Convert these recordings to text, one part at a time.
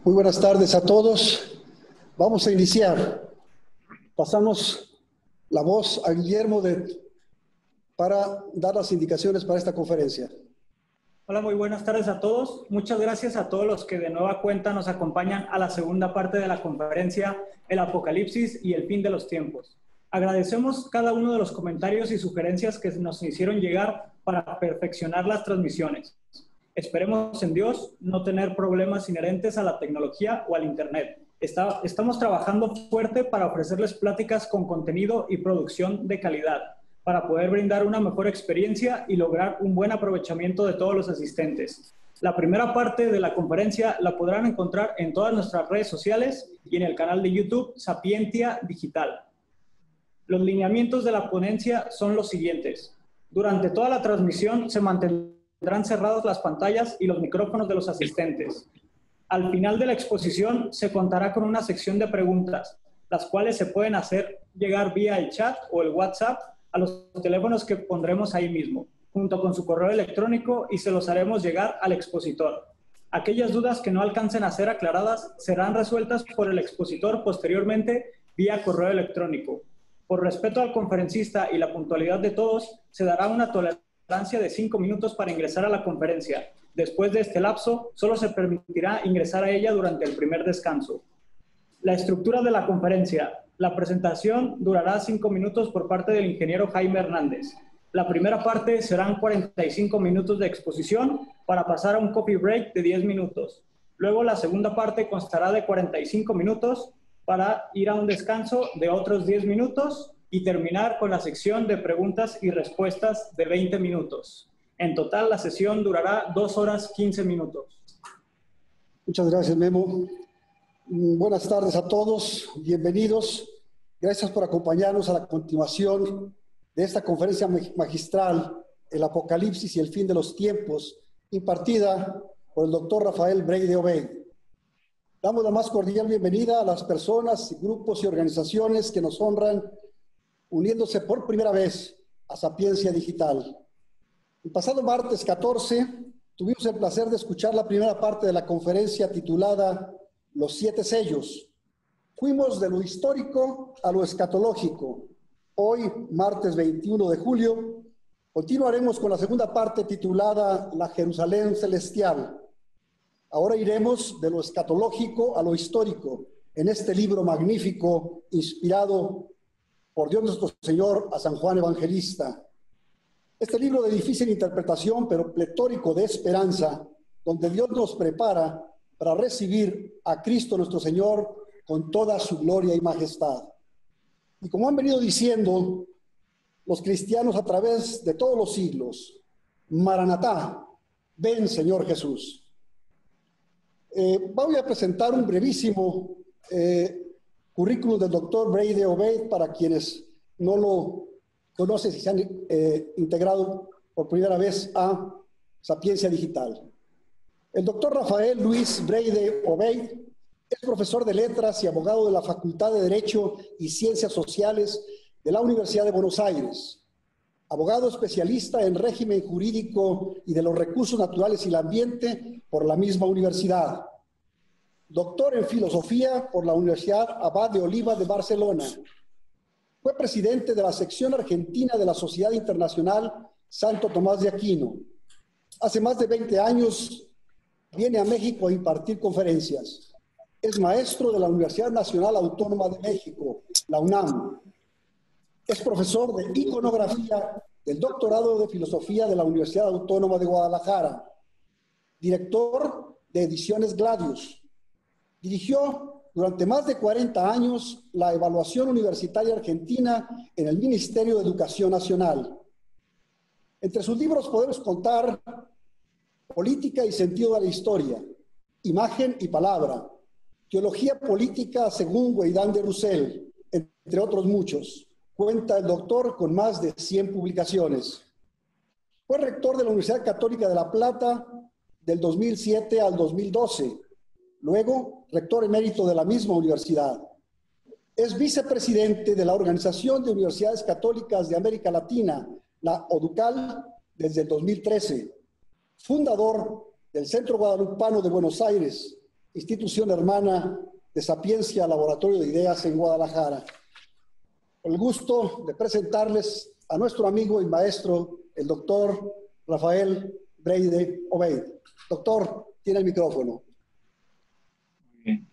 Muy buenas tardes a todos. Vamos a iniciar. Pasamos la voz a Guillermo para dar las indicaciones para esta conferencia. Hola, muy buenas tardes a todos. Muchas gracias a todos los que de nueva cuenta nos acompañan a la segunda parte de la conferencia El Apocalipsis y el fin de los tiempos. Agradecemos cada uno de los comentarios y sugerencias que nos hicieron llegar para perfeccionar las transmisiones. Esperemos en Dios no tener problemas inherentes a la tecnología o al Internet. Estamos trabajando fuerte para ofrecerles pláticas con contenido y producción de calidad, para poder brindar una mejor experiencia y lograr un buen aprovechamiento de todos los asistentes. La primera parte de la conferencia la podrán encontrar en todas nuestras redes sociales y en el canal de YouTube Sapientia Digital. Los lineamientos de la ponencia son los siguientes. Durante toda la transmisión se mantendrán cerradas las pantallas y los micrófonos de los asistentes. Al final de la exposición se contará con una sección de preguntas, las cuales se pueden hacer llegar vía el chat o el WhatsApp a los teléfonos que pondremos ahí mismo, junto con su correo electrónico, y se los haremos llegar al expositor. Aquellas dudas que no alcancen a ser aclaradas serán resueltas por el expositor posteriormente vía correo electrónico. Por respeto al conferencista y la puntualidad de todos, se dará una tolerancia de 5 minutos para ingresar a la conferencia. Después de este lapso, solo se permitirá ingresar a ella durante el primer descanso. La estructura de la conferencia. La presentación durará 5 minutos por parte del ingeniero Jaime Hernández. La primera parte serán 45 minutos de exposición para pasar a un coffee break de 10 minutos. Luego la segunda parte constará de 45 minutos para ir a un descanso de otros 10 minutos y terminar con la sección de preguntas y respuestas de 20 minutos. En total, la sesión durará 2 horas 15 minutos. Muchas gracias, Memo. Buenas tardes a todos, bienvenidos. Gracias por acompañarnos a la continuación de esta conferencia magistral, El Apocalipsis y el fin de los tiempos, impartida por el doctor Rafael Breide Obeid. Damos la más cordial bienvenida a las personas, grupos y organizaciones que nos honran uniéndose por primera vez a Sapiencia Digital. El pasado martes 14 tuvimos el placer de escuchar la primera parte de la conferencia titulada Los 7 sellos. Fuimos de lo histórico a lo escatológico. Hoy, martes 21 de julio, continuaremos con la segunda parte titulada La Jerusalén Celestial. Ahora iremos de lo escatológico a lo histórico en este libro magnífico inspirado por Dios nuestro Señor a San Juan Evangelista. Este libro de difícil interpretación, pero pletórico de esperanza, donde Dios nos prepara para recibir a Cristo nuestro Señor con toda su gloria y majestad. Y como han venido diciendo los cristianos a través de todos los siglos, Maranatá, ven Señor Jesús. Voy a presentar un brevísimo currículum del doctor Breide Obeid para quienes no lo conocen y se han integrado por primera vez a Sapiencia Digital. El doctor Rafael Luis Breide Obeid es profesor de Letras y abogado de la Facultad de Derecho y Ciencias Sociales de la Universidad de Buenos Aires. Abogado especialista en régimen jurídico y de los recursos naturales y el ambiente por la misma universidad. Doctor en filosofía por la Universidad Abad de Oliva de Barcelona. Fue presidente de la sección argentina de la Sociedad Internacional Santo Tomás de Aquino. Hace más de 20 años viene a México a impartir conferencias. Es maestro de la Universidad Nacional Autónoma de México, la UNAM. Es profesor de iconografía del doctorado de filosofía de la Universidad Autónoma de Guadalajara. Director de Ediciones Gladius. Dirigió durante más de 40 años la evaluación universitaria argentina en el Ministerio de Educación Nacional. Entre sus libros podemos contar Política y sentido de la historia, Imagen y palabra, Teología política según Weidán de Roussel, entre otros muchos. Cuenta el doctor con más de 100 publicaciones. Fue rector de la Universidad Católica de La Plata del 2007 al 2012. Luego, rector emérito de la misma universidad. Es vicepresidente de la Organización de Universidades Católicas de América Latina, la ODUCAL, desde el 2013. Fundador del Centro Guadalupano de Buenos Aires, institución hermana de Sapiencia Laboratorio de Ideas en Guadalajara. Con el gusto de presentarles a nuestro amigo y maestro, el doctor Rafael Breide Obeid. Doctor, tiene el micrófono. Bien.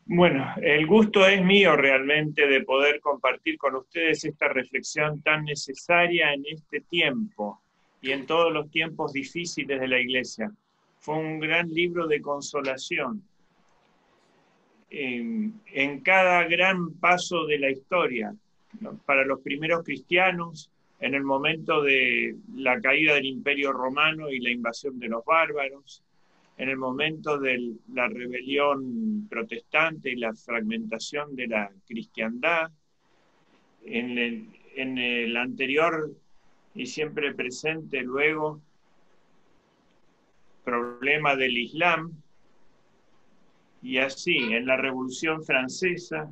Bueno, el gusto es mío realmente de poder compartir con ustedes esta reflexión tan necesaria en este tiempo y en todos los tiempos difíciles de la Iglesia. Fue un gran libro de consolación en cada gran paso de la historia, ¿no? Para los primeros cristianos, en el momento de la caída del Imperio Romano y la invasión de los bárbaros, en el momento de la rebelión protestante y la fragmentación de la cristiandad, en el anterior y siempre presente luego problema del Islam, y así en la Revolución Francesa,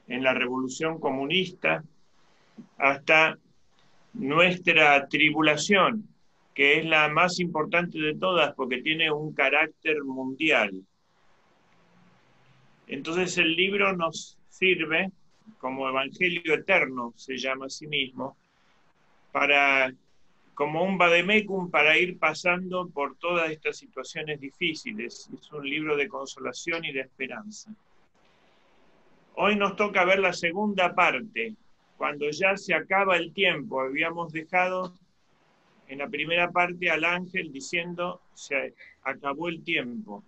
en la Revolución Comunista, hasta nuestra tribulación, que es la más importante de todas porque tiene un carácter mundial. Entonces el libro nos sirve como Evangelio Eterno, se llama a sí mismo, como un vademecum para ir pasando por todas estas situaciones difíciles. Es un libro de consolación y de esperanza. Hoy nos toca ver la segunda parte, cuando ya se acaba el tiempo. Habíamos dejado en la primera parte al ángel diciendo, se acabó el tiempo.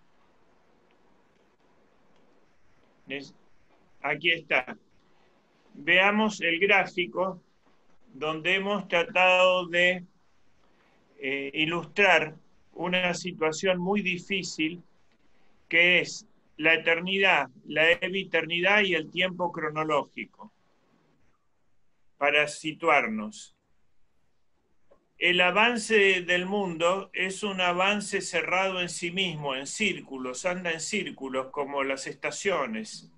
Aquí está. Veamos el gráfico donde hemos tratado de ilustrar una situación muy difícil que es la eternidad, la eviternidad y el tiempo cronológico. Para situarnos. El avance del mundo es un avance cerrado en sí mismo, en círculos, anda en círculos como las estaciones.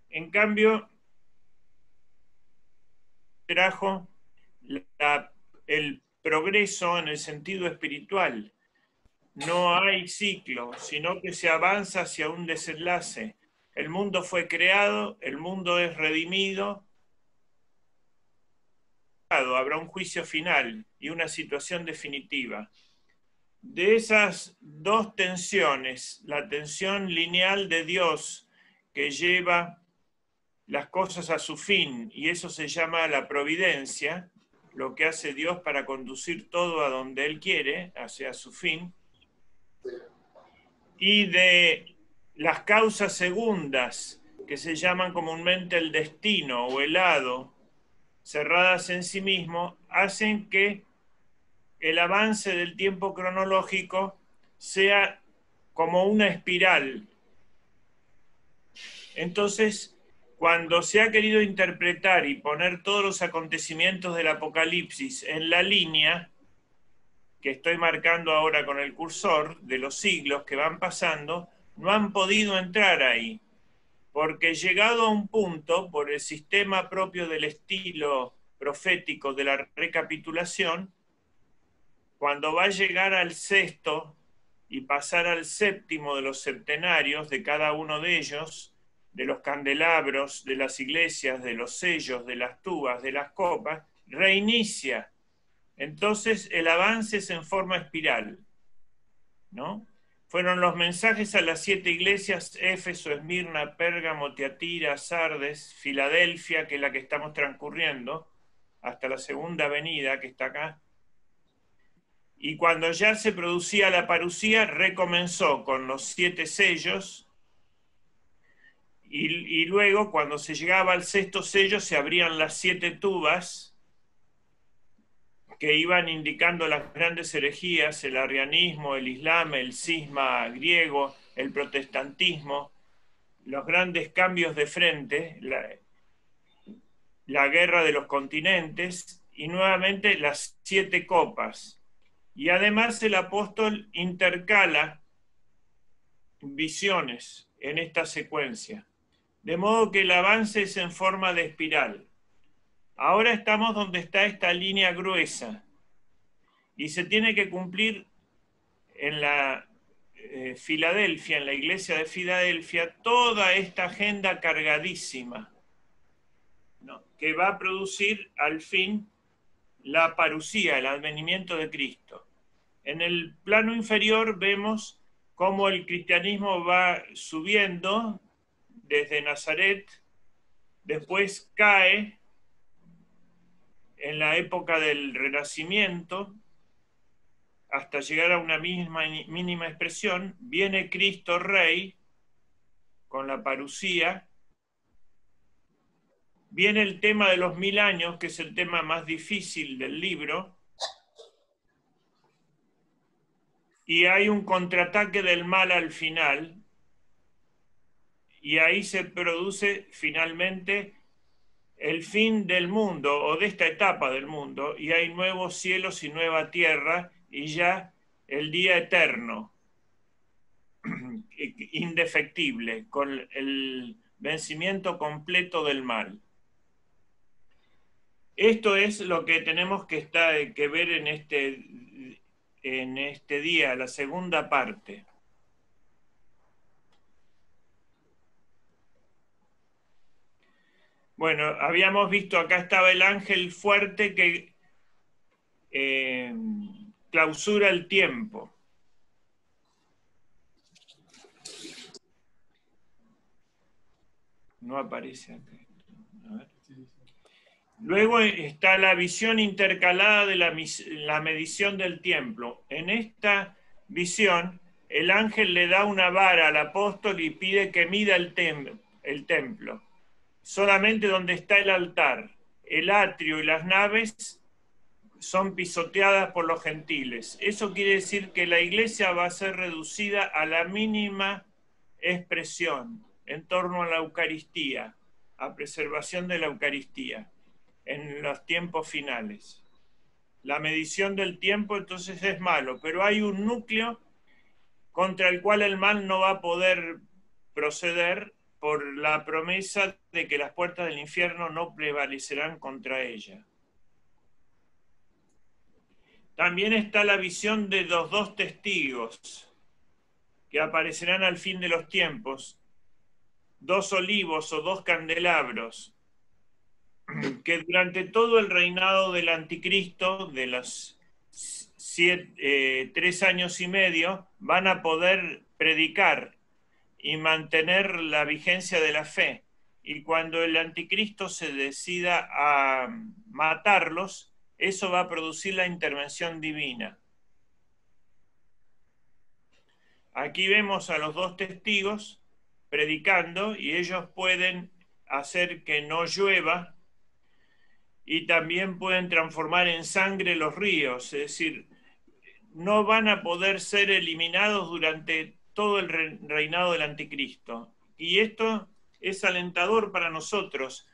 En cambio, trajo el progreso en el sentido espiritual. No hay ciclo, sino que se avanza hacia un desenlace. El mundo fue creado, el mundo es redimido, habrá un juicio final y una situación definitiva. De esas dos tensiones, la tensión lineal de Dios que lleva las cosas a su fin, y eso se llama la providencia, lo que hace Dios para conducir todo a donde Él quiere, hacia su fin, y de las causas segundas, que se llaman comúnmente el destino o el hado, cerradas en sí mismo, hacen que el avance del tiempo cronológico sea como una espiral. Entonces, cuando se ha querido interpretar y poner todos los acontecimientos del Apocalipsis en la línea que estoy marcando ahora con el cursor de los siglos que van pasando, no han podido entrar ahí, porque llegado a un punto, por el sistema propio del estilo profético de la recapitulación, cuando va a llegar al sexto y pasar al séptimo de los septenarios de cada uno de ellos, de los candelabros, de las iglesias, de los sellos, de las tubas, de las copas, reinicia. Entonces el avance es en forma espiral, ¿no? Fueron los mensajes a las 7 iglesias, Éfeso, Esmirna, Pérgamo, Tiatira, Sardes, Filadelfia, que es la que estamos transcurriendo, hasta la segunda venida que está acá. Y cuando ya se producía la parusía, recomenzó con los 7 sellos, y luego cuando se llegaba al sexto sello se abrían las 7 tubas que iban indicando las grandes herejías, el arrianismo, el islam, el cisma griego, el protestantismo, los grandes cambios de frente, la guerra de los continentes y nuevamente las 7 copas. Y además el apóstol intercala visiones en esta secuencia, de modo que el avance es en forma de espiral. Ahora estamos donde está esta línea gruesa y se tiene que cumplir en Filadelfia, en la iglesia de Filadelfia, toda esta agenda cargadísima, ¿no?, que va a producir al fin la parusía, el advenimiento de Cristo. En el plano inferior vemos cómo el cristianismo va subiendo desde Nazaret, después cae en la época del Renacimiento, hasta llegar a una mínima expresión. Viene Cristo Rey con la parusía. Viene el tema de los 1000 años, que es el tema más difícil del libro. Y hay un contraataque del mal al final. Y ahí se produce finalmente el fin del mundo, o de esta etapa del mundo, y hay nuevos cielos y nueva tierra, y ya el día eterno, indefectible, con el vencimiento completo del mal. Esto es lo que tenemos que ver en este día, la segunda parte. Bueno, habíamos visto, acá estaba el ángel fuerte que clausura el tiempo. No aparece acá. A ver. Luego está la visión intercalada de la medición del templo. En esta visión, el ángel le da una vara al apóstol y pide que mida el templo. Solamente donde está el altar, el atrio y las naves son pisoteadas por los gentiles. Eso quiere decir que la iglesia va a ser reducida a la mínima expresión en torno a la Eucaristía, a preservación de la Eucaristía en los tiempos finales. La medición del tiempo entonces es malo, pero hay un núcleo contra el cual el mal no va a poder proceder por la promesa de que las puertas del infierno no prevalecerán contra ella. También está la visión de los 2 testigos que aparecerán al fin de los tiempos, 2 olivos o 2 candelabros, que durante todo el reinado del anticristo, de los 3 años y medio, van a poder predicar y mantener la vigencia de la fe. Y cuando el anticristo se decida a matarlos, eso va a producir la intervención divina. Aquí vemos a los 2 testigos predicando y ellos pueden hacer que no llueva y también pueden transformar en sangre los ríos, es decir, no van a poder ser eliminados durante todo el reinado del anticristo. Y esto es alentador para nosotros,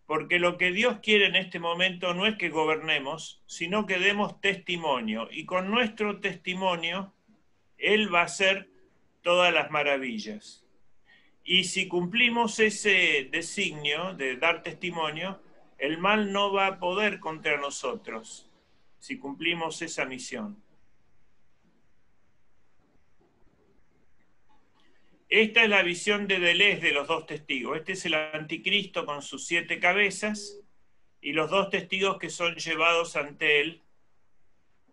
porque lo que Dios quiere en este momento no es que gobernemos, sino que demos testimonio, y con nuestro testimonio Él va a hacer todas las maravillas. Y si cumplimos ese designio de dar testimonio, el mal no va a poder contra nosotros, si cumplimos esa misión. Esta es la visión de Deleuze de los 2 testigos. Este es el anticristo con sus 7 cabezas y los 2 testigos que son llevados ante él.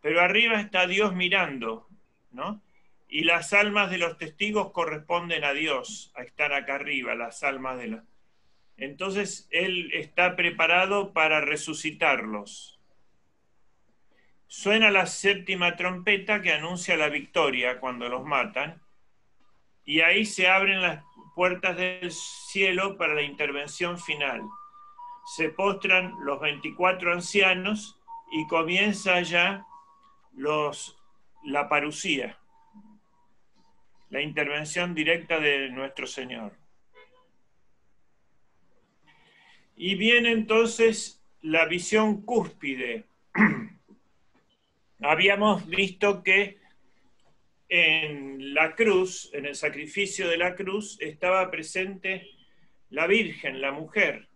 Pero arriba está Dios mirando, ¿no? Y las almas de los testigos corresponden a Dios, a estar acá arriba, las almas de los... Entonces Él está preparado para resucitarlos. Suena la 7ª trompeta que anuncia la victoria cuando los matan, y ahí se abren las puertas del cielo para la intervención final. Se postran los 24 ancianos y comienza ya la parusía, la intervención directa de nuestro Señor. Y viene entonces la visión cúspide. Habíamos visto que en la cruz, en el sacrificio de la cruz, estaba presente la Virgen, la mujer,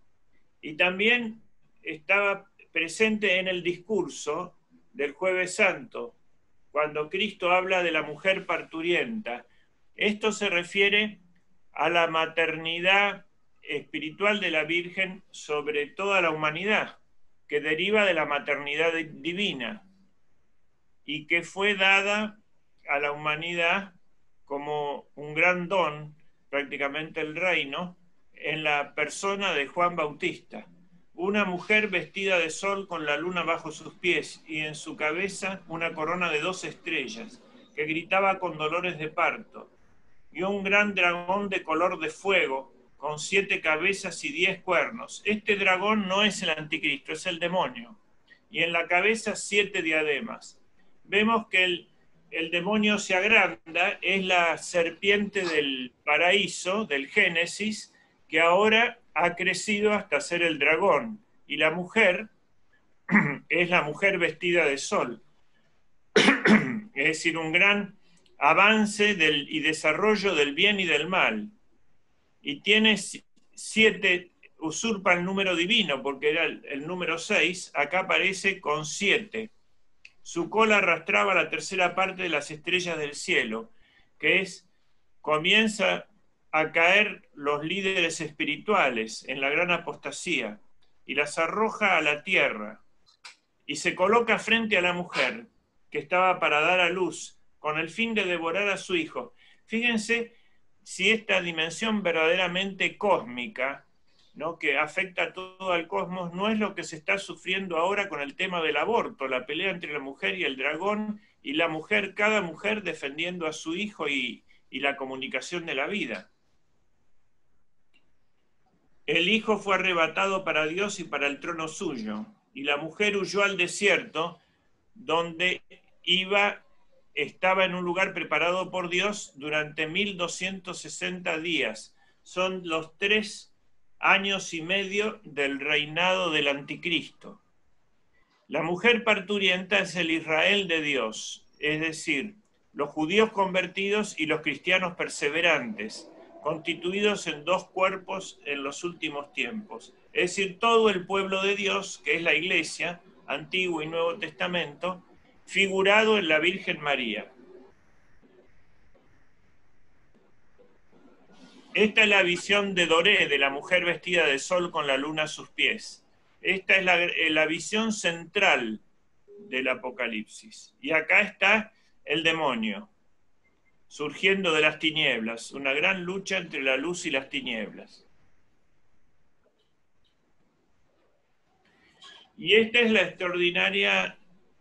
y también estaba presente en el discurso del Jueves Santo, cuando Cristo habla de la mujer parturienta, Esto se refiere a la maternidad espiritual de la Virgen sobre toda la humanidad, que deriva de la maternidad divina y que fue dada a la humanidad como un gran don, prácticamente el reino, en la persona de Juan Bautista. Una mujer vestida de sol con la luna bajo sus pies y en su cabeza una corona de 2 estrellas, que gritaba con dolores de parto, y un gran dragón de color de fuego, con 7 cabezas y 10 cuernos. Este dragón no es el anticristo, es el demonio. Y en la cabeza 7 diademas. Vemos que el demonio se agranda, es la serpiente del paraíso, del Génesis, que ahora ha crecido hasta ser el dragón. Y la mujer es la mujer vestida de sol. Es decir, un gran avance y desarrollo del bien y del mal. Y tiene 7, usurpa el número divino, porque era el número 6, acá aparece con 7. Su cola arrastraba la tercera parte de las estrellas del cielo, que comienza a caer los líderes espirituales en la gran apostasía, y las arroja a la tierra, y se coloca frente a la mujer, que estaba para dar a luz, con el fin de devorar a su hijo. Fíjense si esta dimensión verdaderamente cósmica, ¿no?, que afecta a todo el cosmos, no es lo que se está sufriendo ahora con el tema del aborto, la pelea entre la mujer y el dragón, y la mujer, cada mujer defendiendo a su hijo y la comunicación de la vida. El hijo fue arrebatado para Dios y para el trono suyo, y la mujer huyó al desierto, donde estaba en un lugar preparado por Dios durante 1260 días. Son los 3 años y medio del reinado del anticristo. La mujer parturienta es el Israel de Dios, es decir, los judíos convertidos y los cristianos perseverantes, constituidos en 2 cuerpos en los últimos tiempos. Es decir, todo el pueblo de Dios, que es la Iglesia, Antiguo y Nuevo Testamento, figurado en la Virgen María. Esta es la visión de Doré, de la mujer vestida de sol con la luna a sus pies. Esta es la visión central del Apocalipsis. Y acá está el demonio, surgiendo de las tinieblas, una gran lucha entre la luz y las tinieblas. Y esta es la extraordinaria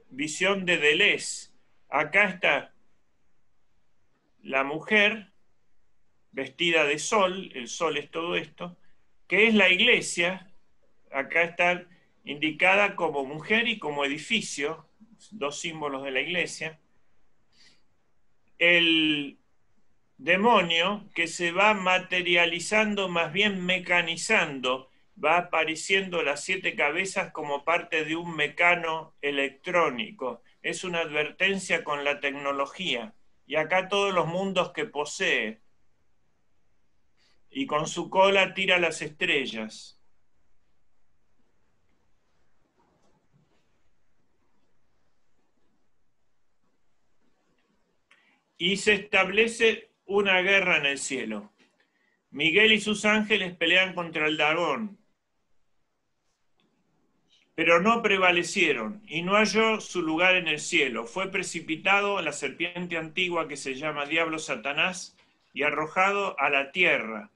visión de Deleuze. Acá está la mujer vestida de sol, el sol es todo esto, que es la iglesia. Acá está indicada como mujer y como edificio, 2 símbolos de la iglesia. El demonio, que se va materializando, más bien mecanizando, va apareciendo las 7 cabezas como parte de un mecano electrónico. Es una advertencia con la tecnología. Y acá todos los mundos que posee. Y con su cola tira las estrellas. Y se establece una guerra en el cielo. Miguel y sus ángeles pelean contra el dragón, pero no prevalecieron, y no halló su lugar en el cielo. Fue precipitado a la serpiente antigua que se llama Diablo Satanás y arrojado a la tierra.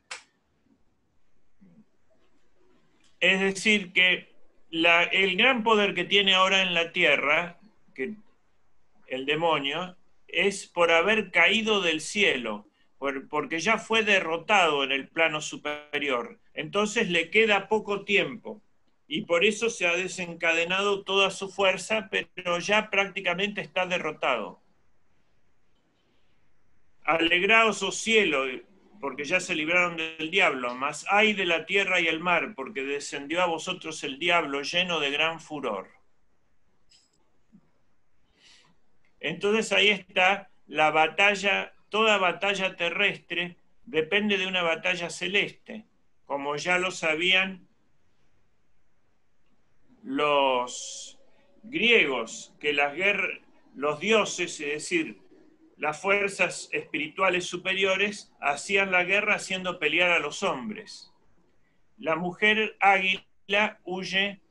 Es decir, que el gran poder que tiene ahora en la tierra, que el demonio, es por haber caído del cielo, porque ya fue derrotado en el plano superior. Entonces le queda poco tiempo. Y por eso se ha desencadenado toda su fuerza, pero ya prácticamente está derrotado. Alegraos, oh cielo, porque ya se libraron del diablo, mas ay de la tierra y el mar, porque descendió a vosotros el diablo lleno de gran furor. Entonces ahí está la batalla, toda batalla terrestre depende de una batalla celeste, como ya lo sabían los griegos, que los dioses, es decir, las fuerzas espirituales superiores hacían la guerra haciendo pelear a los hombres. La mujer águila huye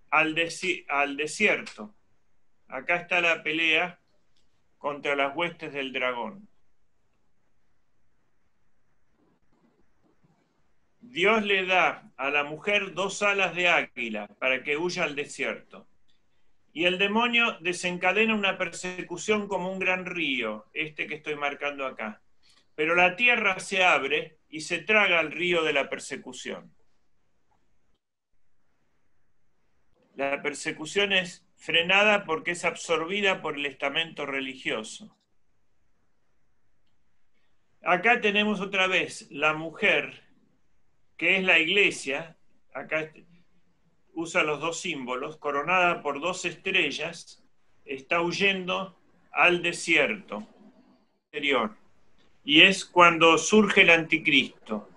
al desierto. Acá está la pelea contra las huestes del dragón. Dios le da a la mujer 2 alas de águila para que huya al desierto. Y el demonio desencadena una persecución como un gran río, este que estoy marcando acá. Pero la tierra se abre y se traga al río de la persecución. La persecución es frenada porque es absorbida por el estamento religioso. Acá tenemos otra vez la mujer, que es la iglesia, acá usa los 2 símbolos, coronada por 2 estrellas, está huyendo al desierto exterior. Y es cuando surge el anticristo.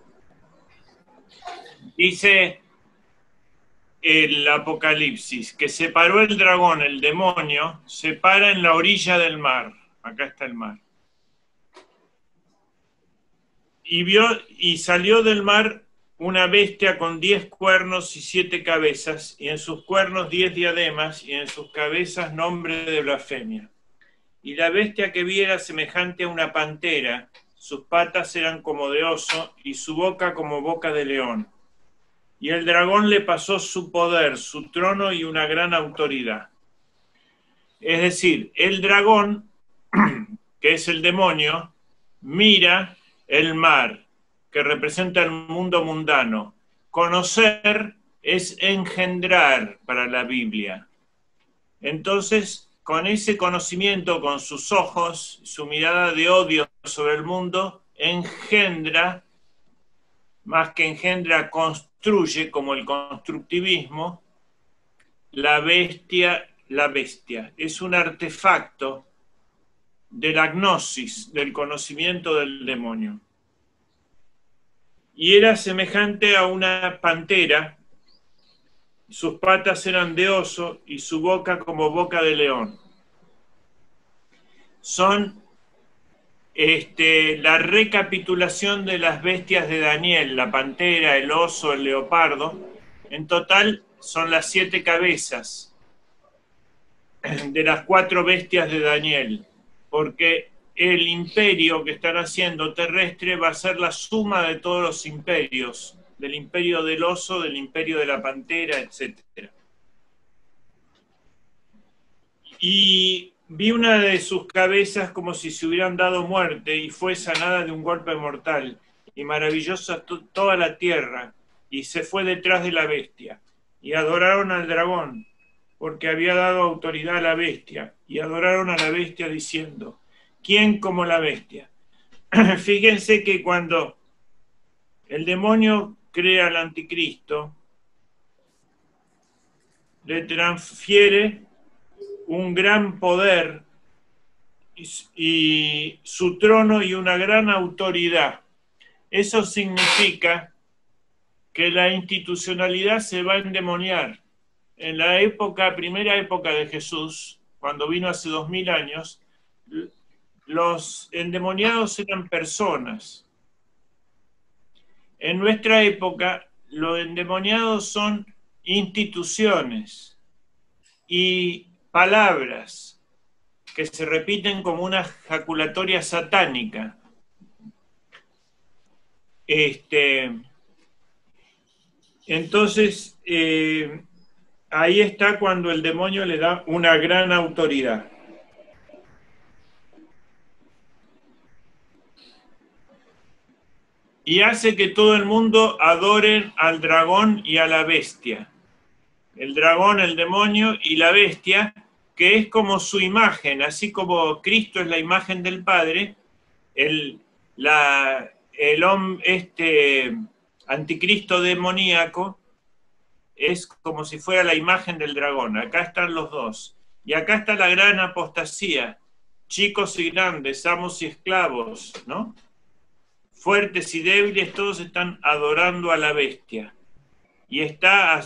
Dice el Apocalipsis que se paró el dragón, el demonio, se para en la orilla del mar. Acá está el mar. Y salió del mar una bestia con 10 cuernos y 7 cabezas, y en sus cuernos 10 diademas, y en sus cabezas nombre de blasfemia. Y la bestia que vi era semejante a una pantera, sus patas eran como de oso, y su boca como boca de león. Y el dragón le pasó su poder, su trono y una gran autoridad. Es decir, el dragón, que es el demonio, mira el mar, que representa el mundo mundano. Conocer es engendrar para la Biblia. Entonces, con ese conocimiento, con sus ojos, su mirada de odio sobre el mundo, engendra, más que engendra, construye, como el constructivismo, la bestia. La bestia es un artefacto de la gnosis, del conocimiento del demonio. Y era semejante a una pantera, sus patas eran de oso y su boca como boca de león. Son la recapitulación de las bestias de Daniel, la pantera, el oso, el leopardo. En total son las 7 cabezas de las 4 bestias de Daniel, porque el imperio que están haciendo terrestre va a ser la suma de todos los imperios, del imperio del oso, del imperio de la pantera, etc. Y vi una de sus cabezas como si se hubieran dado muerte y fue sanada de un golpe mortal, y maravillosa toda la tierra, y se fue detrás de la bestia, y adoraron al dragón, porque había dado autoridad a la bestia, y adoraron a la bestia diciendo: ¿quién como la bestia? Fíjense que cuando el demonio crea al anticristo, le transfiere un gran poder y su trono y una gran autoridad. Eso significa que la institucionalidad se va a endemoniar. En la primera época de Jesús, cuando vino hace 2000 años, los endemoniados eran personas. En nuestra época, los endemoniados son instituciones y palabras que se repiten como una jaculatoria satánica. Entonces, ahí está cuando el demonio le da una gran autoridad. Y hace que todo el mundo adoren al dragón y a la bestia. El dragón, el demonio y la bestia, que es como su imagen, así como Cristo es la imagen del Padre, el anticristo demoníaco es como si fuera la imagen del dragón. Acá están los dos. Y acá está la gran apostasía. Chicos y grandes, amos y esclavos, ¿no? Fuertes y débiles, todos están adorando a la bestia. Y está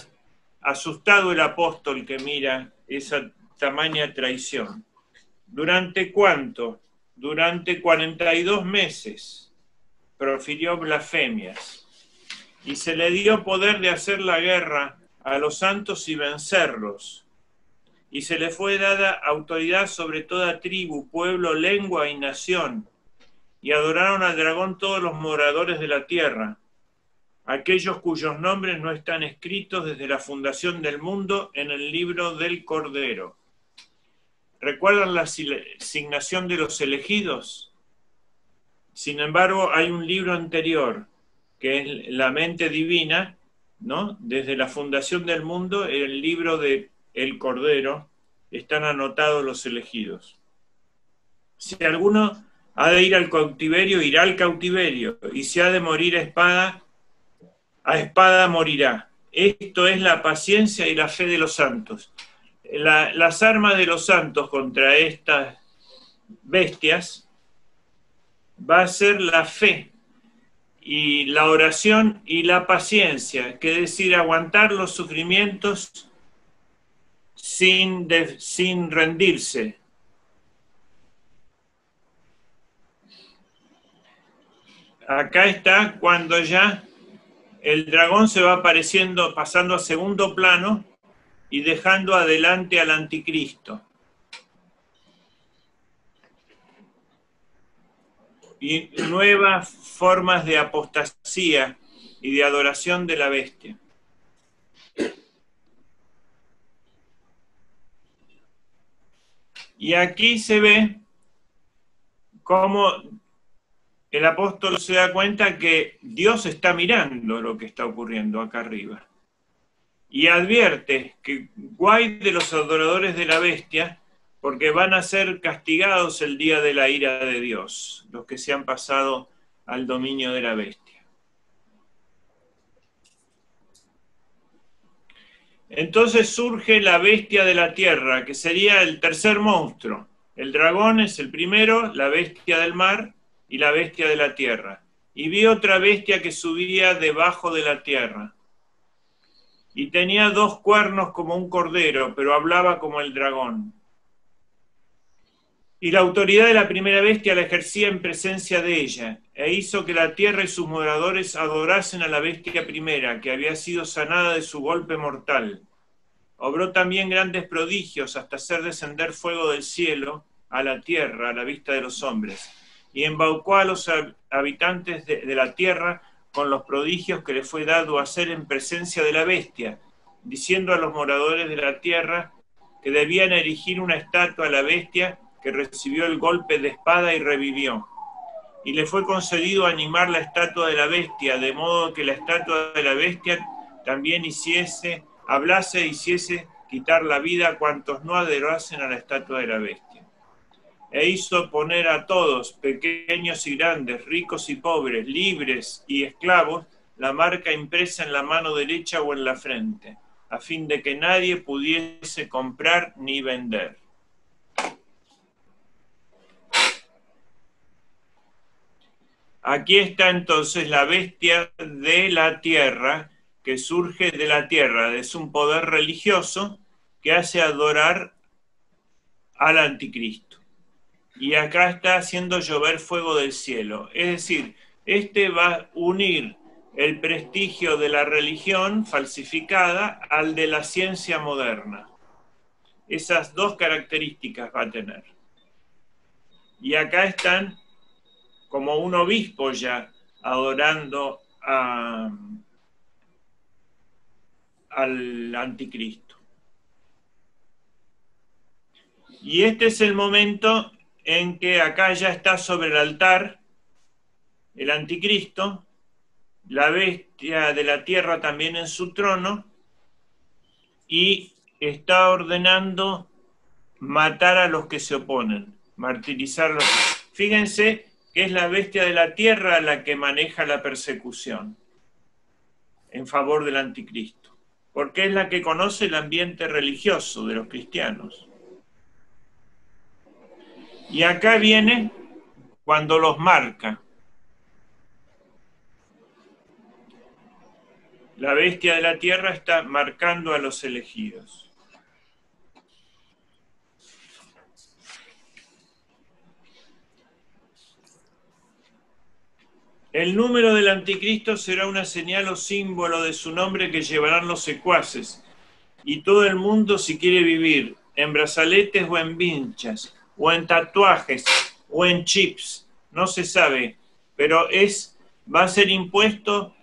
asustado el apóstol que mira esa tamaña traición. ¿Durante cuánto? Durante 42 meses profirió blasfemias y se le dio poder de hacer la guerra a los santos y vencerlos. Y se le fue dada autoridad sobre toda tribu, pueblo, lengua y nación. Y adoraron al dragón todos los moradores de la tierra, aquellos cuyos nombres no están escritos desde la fundación del mundo en el libro del Cordero. ¿Recuerdan la asignación de los elegidos? Sin embargo, hay un libro anterior, que es la mente divina, ¿no? Desde la fundación del mundo, en el libro de El Cordero, están anotados los elegidos. Si alguno ha de ir al cautiverio, irá al cautiverio, y si ha de morir a espada morirá. Esto es la paciencia y la fe de los santos. Las armas de los santos contra estas bestias va a ser la fe y la oración y la paciencia, que es decir, aguantar los sufrimientos sin rendirse. Acá está cuando ya el dragón se va pasando a segundo plano y dejando adelante al anticristo. Y nuevas formas de apostasía y de adoración de la bestia. Y aquí se ve cómo el apóstol se da cuenta que Dios está mirando lo que está ocurriendo acá arriba. Y advierte que guay de los adoradores de la bestia, porque van a ser castigados el día de la ira de Dios, los que se han pasado al dominio de la bestia. Entonces surge la bestia de la tierra, que sería el tercer monstruo. El dragón es el primero, la bestia del mar y la bestia de la tierra. Y vi otra bestia que subía debajo de la tierra. Y tenía 2 cuernos como un cordero, pero hablaba como el dragón. Y la autoridad de la primera bestia la ejercía en presencia de ella, e hizo que la tierra y sus moradores adorasen a la bestia primera, que había sido sanada de su golpe mortal. Obró también grandes prodigios hasta hacer descender fuego del cielo a la tierra, a la vista de los hombres, y embaucó a los habitantes de la tierra con los prodigios que le fue dado hacer en presencia de la bestia, diciendo a los moradores de la tierra que debían erigir una estatua a la bestia que recibió el golpe de espada y revivió. Y le fue concedido animar la estatua de la bestia, de modo que la estatua de la bestia también hablase e hiciese quitar la vida a cuantos no adorasen a la estatua de la bestia. E hizo poner a todos, pequeños y grandes, ricos y pobres, libres y esclavos, la marca impresa en la mano derecha o en la frente, a fin de que nadie pudiese comprar ni vender. Aquí está entonces la bestia de la tierra, que surge de la tierra. Es un poder religioso que hace adorar al anticristo. Y acá está haciendo llover fuego del cielo. Es decir, este va a unir el prestigio de la religión falsificada al de la ciencia moderna. Esas 2 características va a tener. Y acá están como un obispo ya adorando al anticristo. Y este es el momento en que acá ya está sobre el altar el anticristo, la bestia de la tierra también en su trono, y está ordenando matar a los que se oponen, martirizarlos. Fíjense que es la bestia de la tierra la que maneja la persecución en favor del anticristo, porque es la que conoce el ambiente religioso de los cristianos. Y acá viene cuando los marca. La bestia de la tierra está marcando a los elegidos. El número del anticristo será una señal o símbolo de su nombre que llevarán los secuaces. Y todo el mundo, si quiere vivir en brazaletes o en vinchas, o en tatuajes, o en chips, no se sabe, pero va a ser impuesto.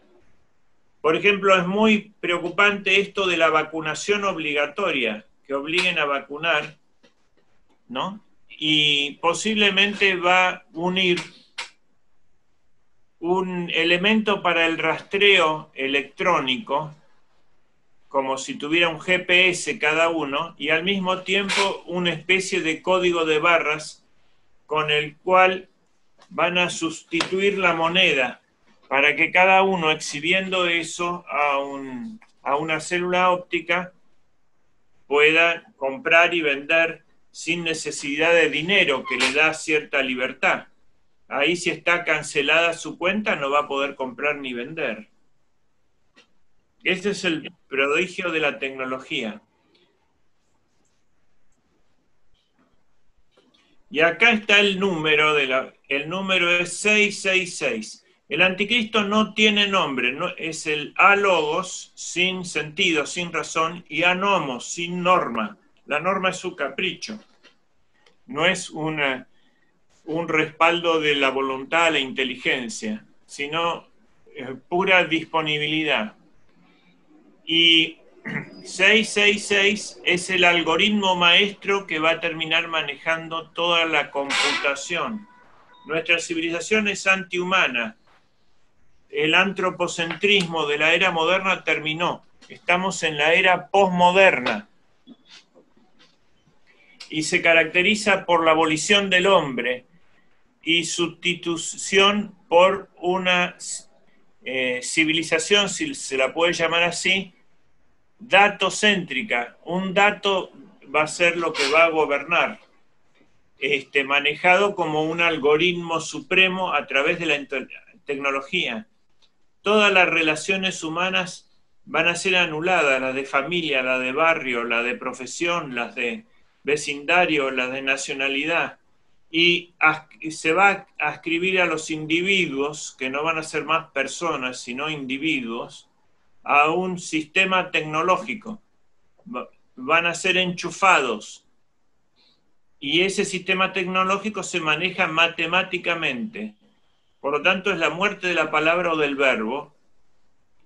Por ejemplo, es muy preocupante esto de la vacunación obligatoria, que obliguen a vacunar, ¿no? Y posiblemente va a unir un elemento para el rastreo electrónico, como si tuviera un GPS cada uno, y al mismo tiempo una especie de código de barras con el cual van a sustituir la moneda, para que cada uno, exhibiendo eso a una célula óptica, pueda comprar y vender sin necesidad de dinero, que le da cierta libertad. Ahí, si está cancelada su cuenta, no va a poder comprar ni vender. Ese es el prodigio de la tecnología. Y acá está el número, el número es 666. El anticristo no tiene nombre, es el alogos, sin sentido, sin razón, y anomos, sin norma. La norma es su capricho. No es un respaldo de la voluntad a la inteligencia, sino pura disponibilidad. Y 666 es el algoritmo maestro que va a terminar manejando toda la computación. Nuestra civilización es antihumana. El antropocentrismo de la era moderna terminó. Estamos en la era posmoderna. Y se caracteriza por la abolición del hombre y sustitución por una civilización, si se la puede llamar así, datocéntrica. Un dato va a ser lo que va a gobernar, manejado como un algoritmo supremo a través de la tecnología. Todas las relaciones humanas van a ser anuladas, las de familia, la de barrio, la de profesión, las de vecindario, las de nacionalidad. Y se va a ascribir a los individuos, que no van a ser más personas, sino individuos, a un sistema tecnológico. Van a ser enchufados. Y ese sistema tecnológico se maneja matemáticamente. Por lo tanto, es la muerte de la palabra o del verbo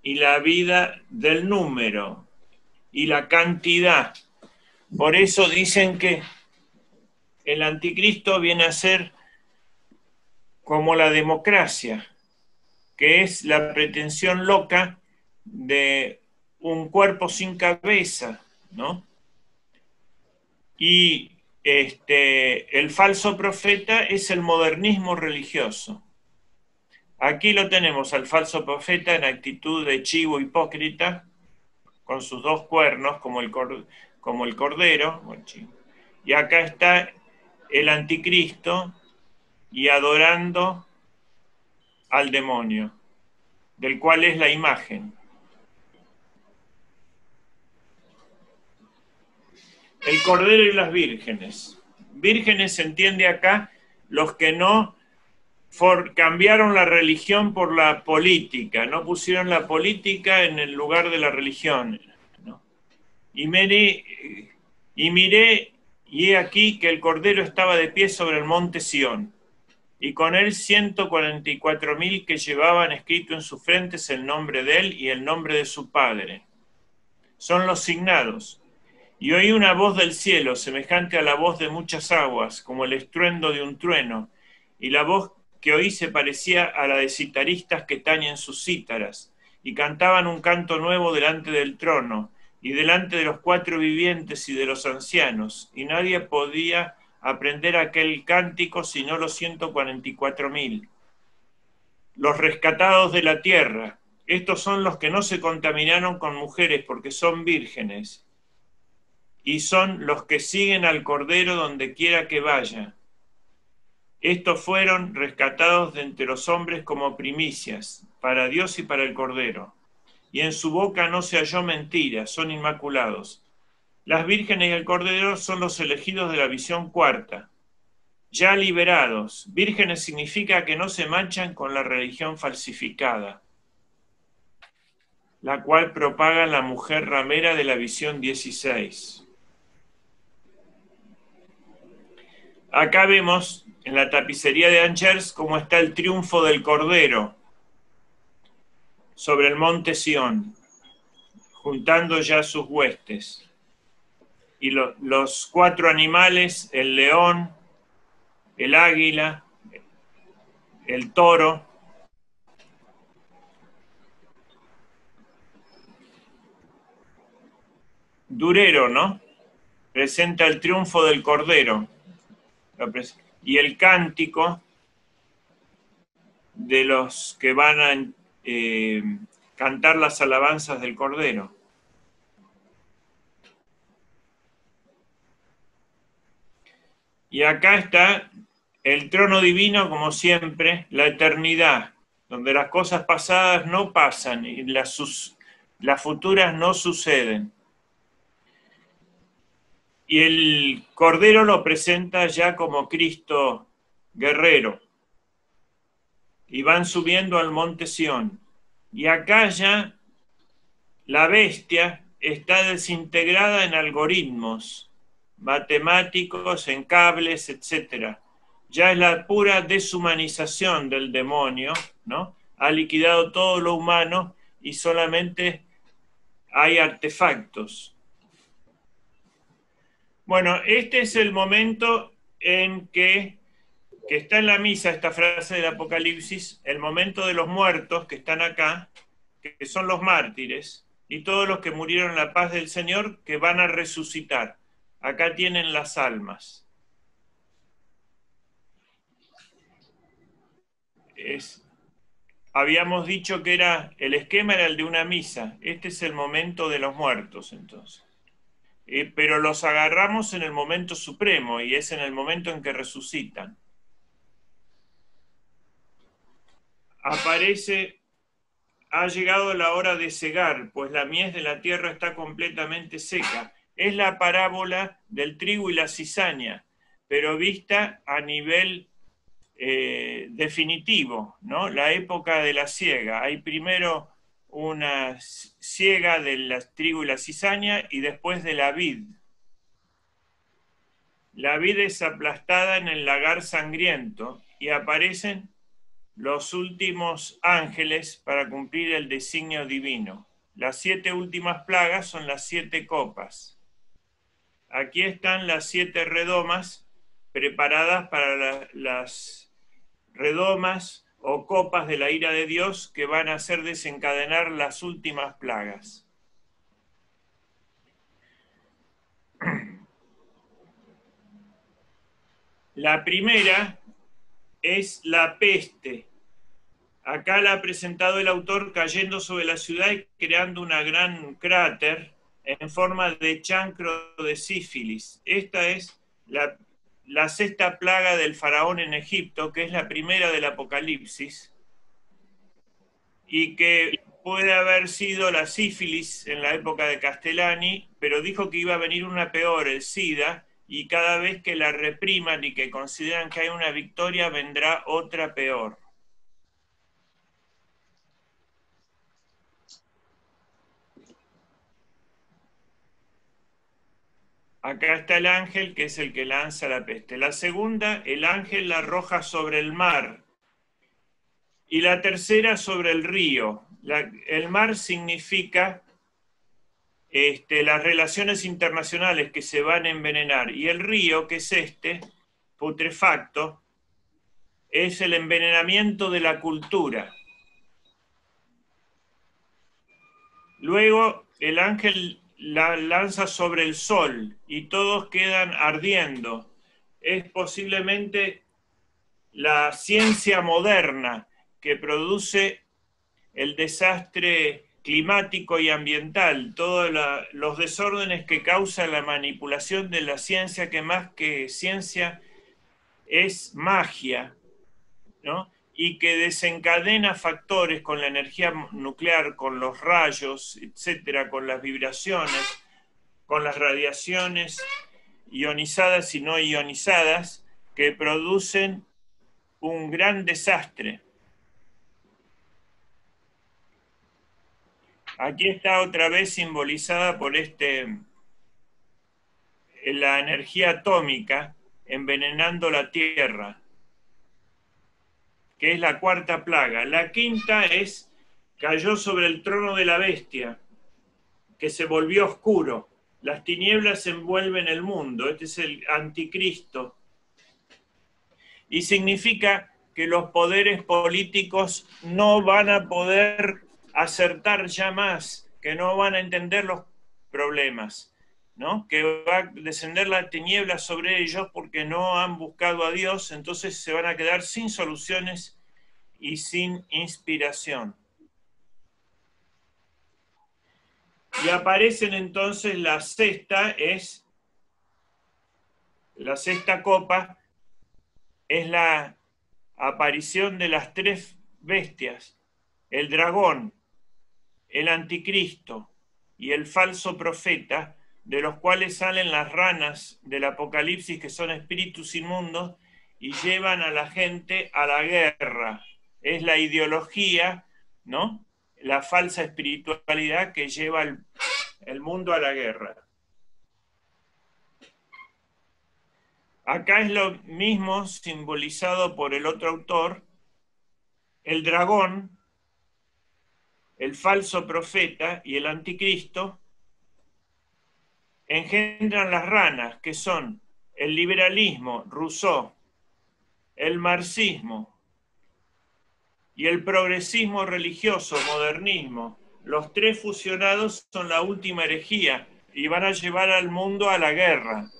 y la vida del número y la cantidad. Por eso dicen que el anticristo viene a ser como la democracia, que es la pretensión loca de un cuerpo sin cabeza, ¿no? Y el falso profeta es el modernismo religioso. Aquí lo tenemos al falso profeta en actitud de chivo hipócrita, con sus dos cuernos, como el cordero, y acá está el anticristo y adorando al demonio, del cual es la imagen. El cordero y las vírgenes. Vírgenes se entiende acá los que no cambiaron la religión por la política, no pusieron la política en el lugar de la religión, ¿no? Y miré, y he aquí que el Cordero estaba de pie sobre el monte Sión, y con él 144.000 que llevaban escrito en sus frentes el nombre de él y el nombre de su Padre. Son los signados. Y oí una voz del cielo, semejante a la voz de muchas aguas, como el estruendo de un trueno, y la voz que oí se parecía a la de citaristas que tañen sus cítaras, y cantaban un canto nuevo delante del trono, y delante de los cuatro vivientes y de los ancianos, y nadie podía aprender aquel cántico sino los 144.000. Los rescatados de la tierra, estos son los que no se contaminaron con mujeres porque son vírgenes, y son los que siguen al Cordero donde quiera que vaya. Estos fueron rescatados de entre los hombres como primicias, para Dios y para el Cordero. Y en su boca no se halló mentira, son inmaculados. Las vírgenes y el Cordero son los elegidos de la visión cuarta. ya liberados. Vírgenes significa que no se manchan con la religión falsificada, la cual propaga la mujer ramera de la visión 16. Acá vemos en la tapicería de Angers cómo está el triunfo del Cordero sobre el monte Sión, juntando ya sus huestes. Y los 4 animales, el león, el águila, el toro. Durero, ¿no? Presenta el triunfo del Cordero. Y el cántico de los que van a cantar las alabanzas del Cordero. Y acá está el trono divino, como siempre, la eternidad, donde las cosas pasadas no pasan y las futuras no suceden. Y el Cordero lo presenta ya como Cristo guerrero. Y van subiendo al monte Sión. Y acá ya la bestia está desintegrada en algoritmos matemáticos, en cables, etc. Ya es la pura deshumanización del demonio, ¿no? Ha liquidado todo lo humano y solamente hay artefactos. Bueno, este es el momento en que está en la misa esta frase del Apocalipsis, el momento de los muertos que están acá, que son los mártires, y todos los que murieron en la paz del Señor, que van a resucitar. Acá tienen las almas. Habíamos dicho que el esquema era el de una misa. Este es el momento de los muertos, entonces. Pero los agarramos en el momento supremo, y es en el momento en que resucitan. Aparece: ha llegado la hora de cegar, pues la mies de la tierra está completamente seca. Es la parábola del trigo y la cizaña, pero vista a nivel definitivo, ¿no? La época de la siega. Hay primero una siega del trigo y la cizaña y después de la vid. La vid es aplastada en el lagar sangriento y aparecen los últimos ángeles para cumplir el designio divino. Las 7 últimas plagas son las 7 copas. Aquí están las 7 redomas preparadas para las redomas o copas de la ira de Dios que van a hacer desencadenar las últimas plagas. La primera es la peste. Acá la ha presentado el autor cayendo sobre la ciudad y creando una gran cráter en forma de chancro de sífilis. Esta es la 6ª plaga del faraón en Egipto, que es la primera del Apocalipsis, y que puede haber sido la sífilis en la época de Castellani, pero dijo que iba a venir una peor, el SIDA, y cada vez que la repriman y que consideran que hay una victoria, vendrá otra peor. Acá está el ángel, que es el que lanza la peste. La segunda, el ángel la arroja sobre el mar. Y la tercera, sobre el río. El mar significa las relaciones internacionales que se van a envenenar. Y el río, que es putrefacto, es el envenenamiento de la cultura. Luego, el ángel la lanza sobre el sol y todos quedan ardiendo. Es posiblemente la ciencia moderna que produce el desastre climático y ambiental, todos los desórdenes que causa la manipulación de la ciencia, que más que ciencia es magia, ¿no? Y que desencadena factores con la energía nuclear, con los rayos, etcétera, con las vibraciones, con las radiaciones ionizadas y no ionizadas, que producen un gran desastre. Aquí está otra vez simbolizada por la energía atómica envenenando la tierra, que es la cuarta plaga. La quinta es, cayó sobre el trono de la bestia, que se volvió oscuro. Las tinieblas envuelven el mundo. Este es el anticristo. Y significa que los poderes políticos no van a poder acertar ya más, que no van a entender los problemas, ¿no? Que va a descender la tiniebla sobre ellos porque no han buscado a Dios, entonces se van a quedar sin soluciones y sin inspiración. Y aparecen entonces la sexta copa, es la aparición de las tres bestias, el dragón, el anticristo y el falso profeta, de los cuales salen las ranas del Apocalipsis, que son espíritus inmundos, y llevan a la gente a la guerra. Es la ideología, ¿no? La falsa espiritualidad que lleva el mundo a la guerra. Acá es lo mismo simbolizado por el otro autor. El dragón, el falso profeta y el anticristo engendran las ranas, que son el liberalismo, Rousseau, el marxismo y el progresismo religioso, modernismo. Los tres fusionados son la última herejía y van a llevar al mundo a la guerra.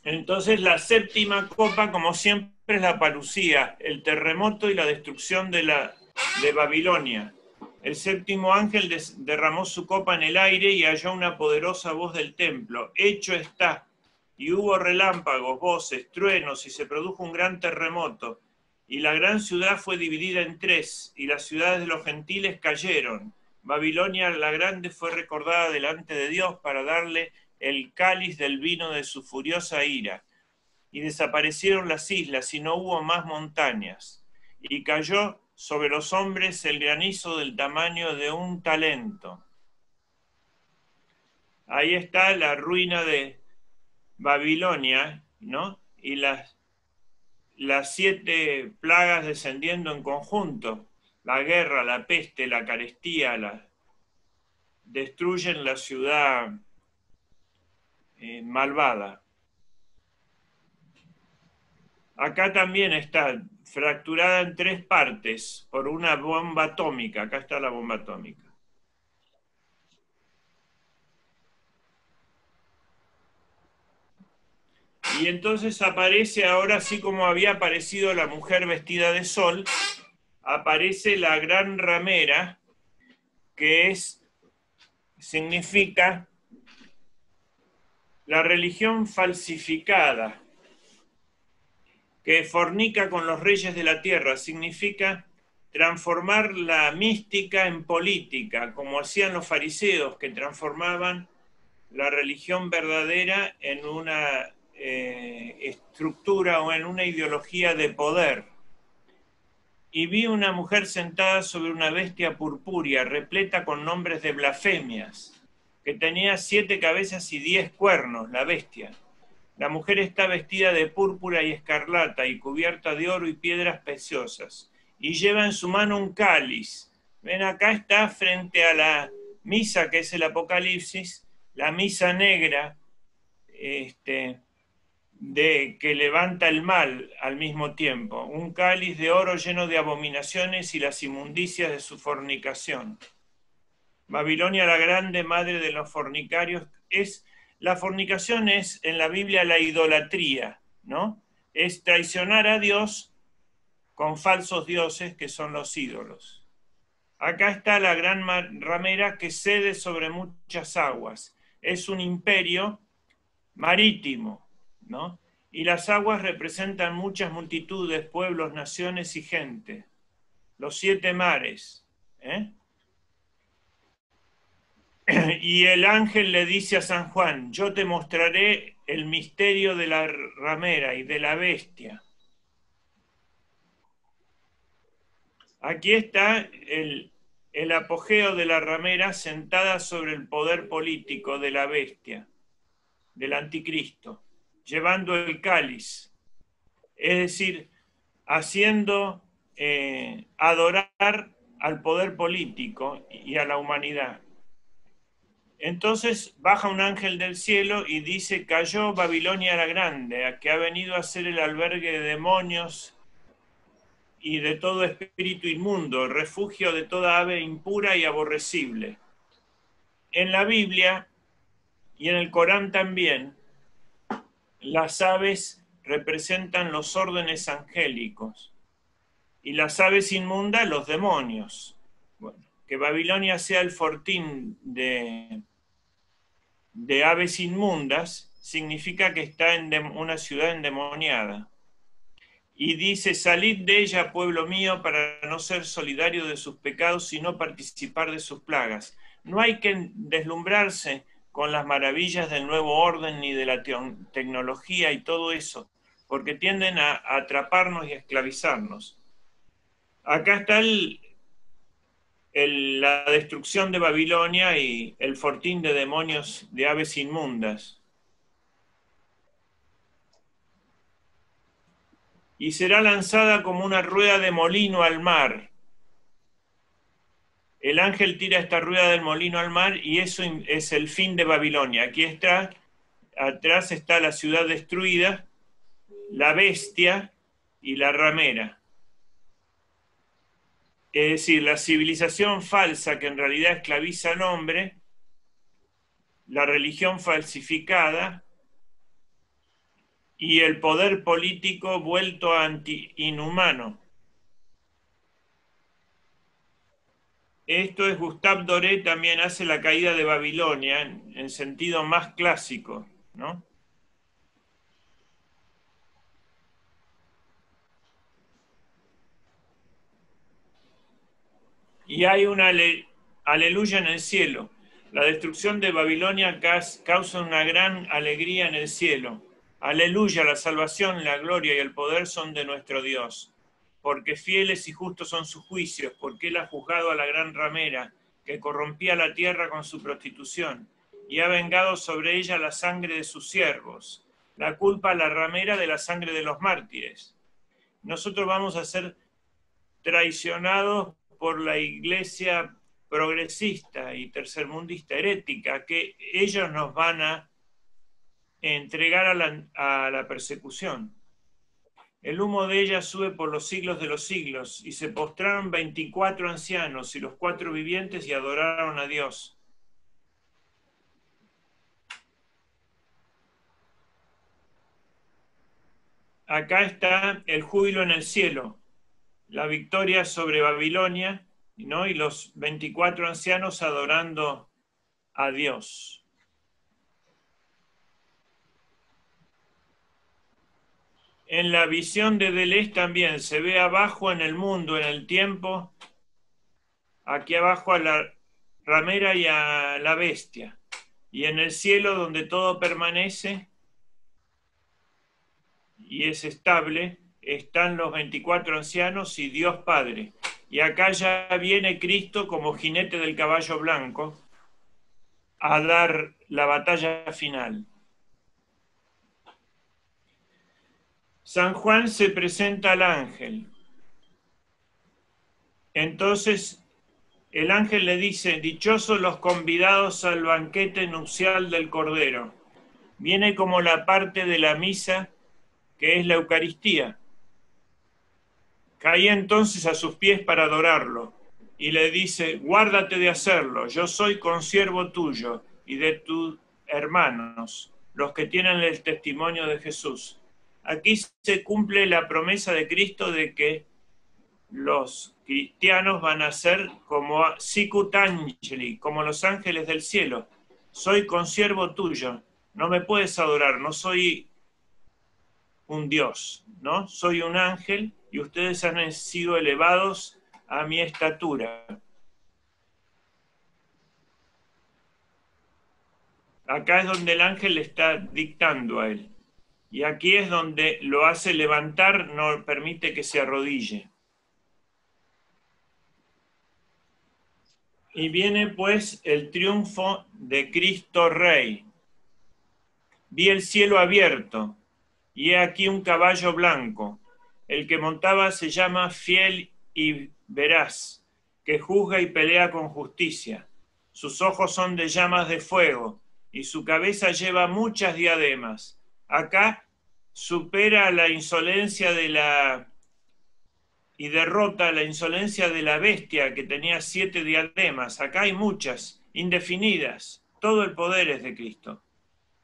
Entonces la séptima copa, como siempre, es la parucía, el terremoto y la destrucción de Babilonia. El séptimo ángel derramó su copa en el aire y halló una poderosa voz del templo. Hecho está. Y hubo relámpagos, voces, truenos, y se produjo un gran terremoto. Y la gran ciudad fue dividida en tres, y las ciudades de los gentiles cayeron. Babilonia la grande fue recordada delante de Dios para darle el cáliz del vino de su furiosa ira. Y desaparecieron las islas, y no hubo más montañas. Y cayó sobre los hombres el granizo del tamaño de un talento. Ahí está la ruina de Babilonia, ¿no? Y las 7 plagas descendiendo en conjunto. La guerra, la peste, la carestía, destruyen la ciudad malvada. Acá también está fracturada en 3 partes por una bomba atómica. Acá está la bomba atómica. Y entonces aparece ahora, así como había aparecido la mujer vestida de sol, aparece la gran ramera, que significa la religión falsificada, que fornica con los reyes de la tierra. Significa transformar la mística en política, como hacían los fariseos, que transformaban la religión verdadera en una estructura o en una ideología de poder. Y vi una mujer sentada sobre una bestia purpúrea, repleta con nombres de blasfemias, que tenía 7 cabezas y 10 cuernos, la bestia. La mujer está vestida de púrpura y escarlata y cubierta de oro y piedras preciosas, y lleva en su mano un cáliz. Ven, acá está frente a la misa, que es el Apocalipsis, la misa negra, que levanta el mal al mismo tiempo, un cáliz de oro lleno de abominaciones y las inmundicias de su fornicación. Babilonia la grande, madre de los fornicarios, la fornicación es en la Biblia la idolatría, ¿no? Es traicionar a Dios con falsos dioses que son los ídolos. Acá está la gran ramera que cede sobre muchas aguas. Es un imperio marítimo, ¿no? Y las aguas representan muchas multitudes, pueblos, naciones y gente. Los 7 mares, Y el ángel le dice a San Juan, yo te mostraré el misterio de la ramera y de la bestia. Aquí está el apogeo de la ramera sentada sobre el poder político de la bestia, del anticristo, llevando el cáliz, es decir, haciendo adorar al poder político y a la humanidad. Entonces baja un ángel del cielo y dice, cayó Babilonia la Grande, que ha venido a ser el albergue de demonios y de todo espíritu inmundo, refugio de toda ave impura y aborrecible. En la Biblia y en el Corán también, las aves representan los órdenes angélicos y las aves inmundas los demonios. Bueno, que Babilonia sea el fortín de aves inmundas significa que está en una ciudad endemoniada. Y dice, salid de ella, pueblo mío, para no ser solidario de sus pecados, sino participar de sus plagas. No hay que deslumbrarse con las maravillas del nuevo orden ni de la tecnología y todo eso, porque tienden a atraparnos y a esclavizarnos. Acá está la destrucción de Babilonia y el fortín de demonios de aves inmundas. Y será lanzada como una rueda de molino al mar. El ángel tira esta rueda del molino al mar y eso es el fin de Babilonia. Aquí está, atrás está la ciudad destruida, la bestia y la ramera. Es decir, la civilización falsa que en realidad esclaviza al hombre, la religión falsificada y el poder político vuelto anti-inhumano. Esto es Gustave Doré, también hace la caída de Babilonia en sentido más clásico, ¿no? Y hay una aleluya en el cielo. La destrucción de Babilonia causa una gran alegría en el cielo. Aleluya, la salvación, la gloria y el poder son de nuestro Dios. Porque fieles y justos son sus juicios, porque Él ha juzgado a la gran ramera, que corrompía la tierra con su prostitución, y ha vengado sobre ella la sangre de sus siervos, la culpa a la ramera de la sangre de los mártires. Nosotros vamos a ser traicionados por la iglesia progresista y tercermundista herética, que ellos nos van a entregar a la persecución. El humo de ella sube por los siglos de los siglos, y se postraron 24 ancianos y los 4 vivientes y adoraron a Dios. Acá está el júbilo en el cielo, la victoria sobre Babilonia, ¿no? Y los 24 ancianos adorando a Dios. En la visión de Deleuze también se ve abajo en el mundo, en el tiempo, aquí abajo a la ramera y a la bestia, y en el cielo donde todo permanece y es estable, están los 24 ancianos y Dios Padre. Y acá ya viene Cristo como jinete del caballo blanco a dar la batalla final. San Juan se presenta al ángel. Entonces el ángel le dice, dichosos los convidados al banquete nupcial del Cordero. Viene como la parte de la misa que es la Eucaristía. Caí entonces a sus pies para adorarlo y le dice, guárdate de hacerlo, yo soy consiervo tuyo y de tus hermanos, los que tienen el testimonio de Jesús. Aquí se cumple la promesa de Cristo de que los cristianos van a ser como sicut angeli, como los ángeles del cielo. Soy consiervo tuyo, no me puedes adorar, no soy un Dios, ¿no? Soy un ángel y ustedes han sido elevados a mi estatura. Acá es donde el ángel le está dictando a él. Y aquí es donde lo hace levantar, no permite que se arrodille. Y viene pues el triunfo de Cristo Rey. Vi el cielo abierto, y he aquí un caballo blanco. El que montaba se llama Fiel y Veraz, que juzga y pelea con justicia. Sus ojos son de llamas de fuego, y su cabeza lleva muchas diademas. Acá supera la insolencia y derrota la insolencia de la bestia que tenía 7 diademas. Acá hay muchas, indefinidas. Todo el poder es de Cristo.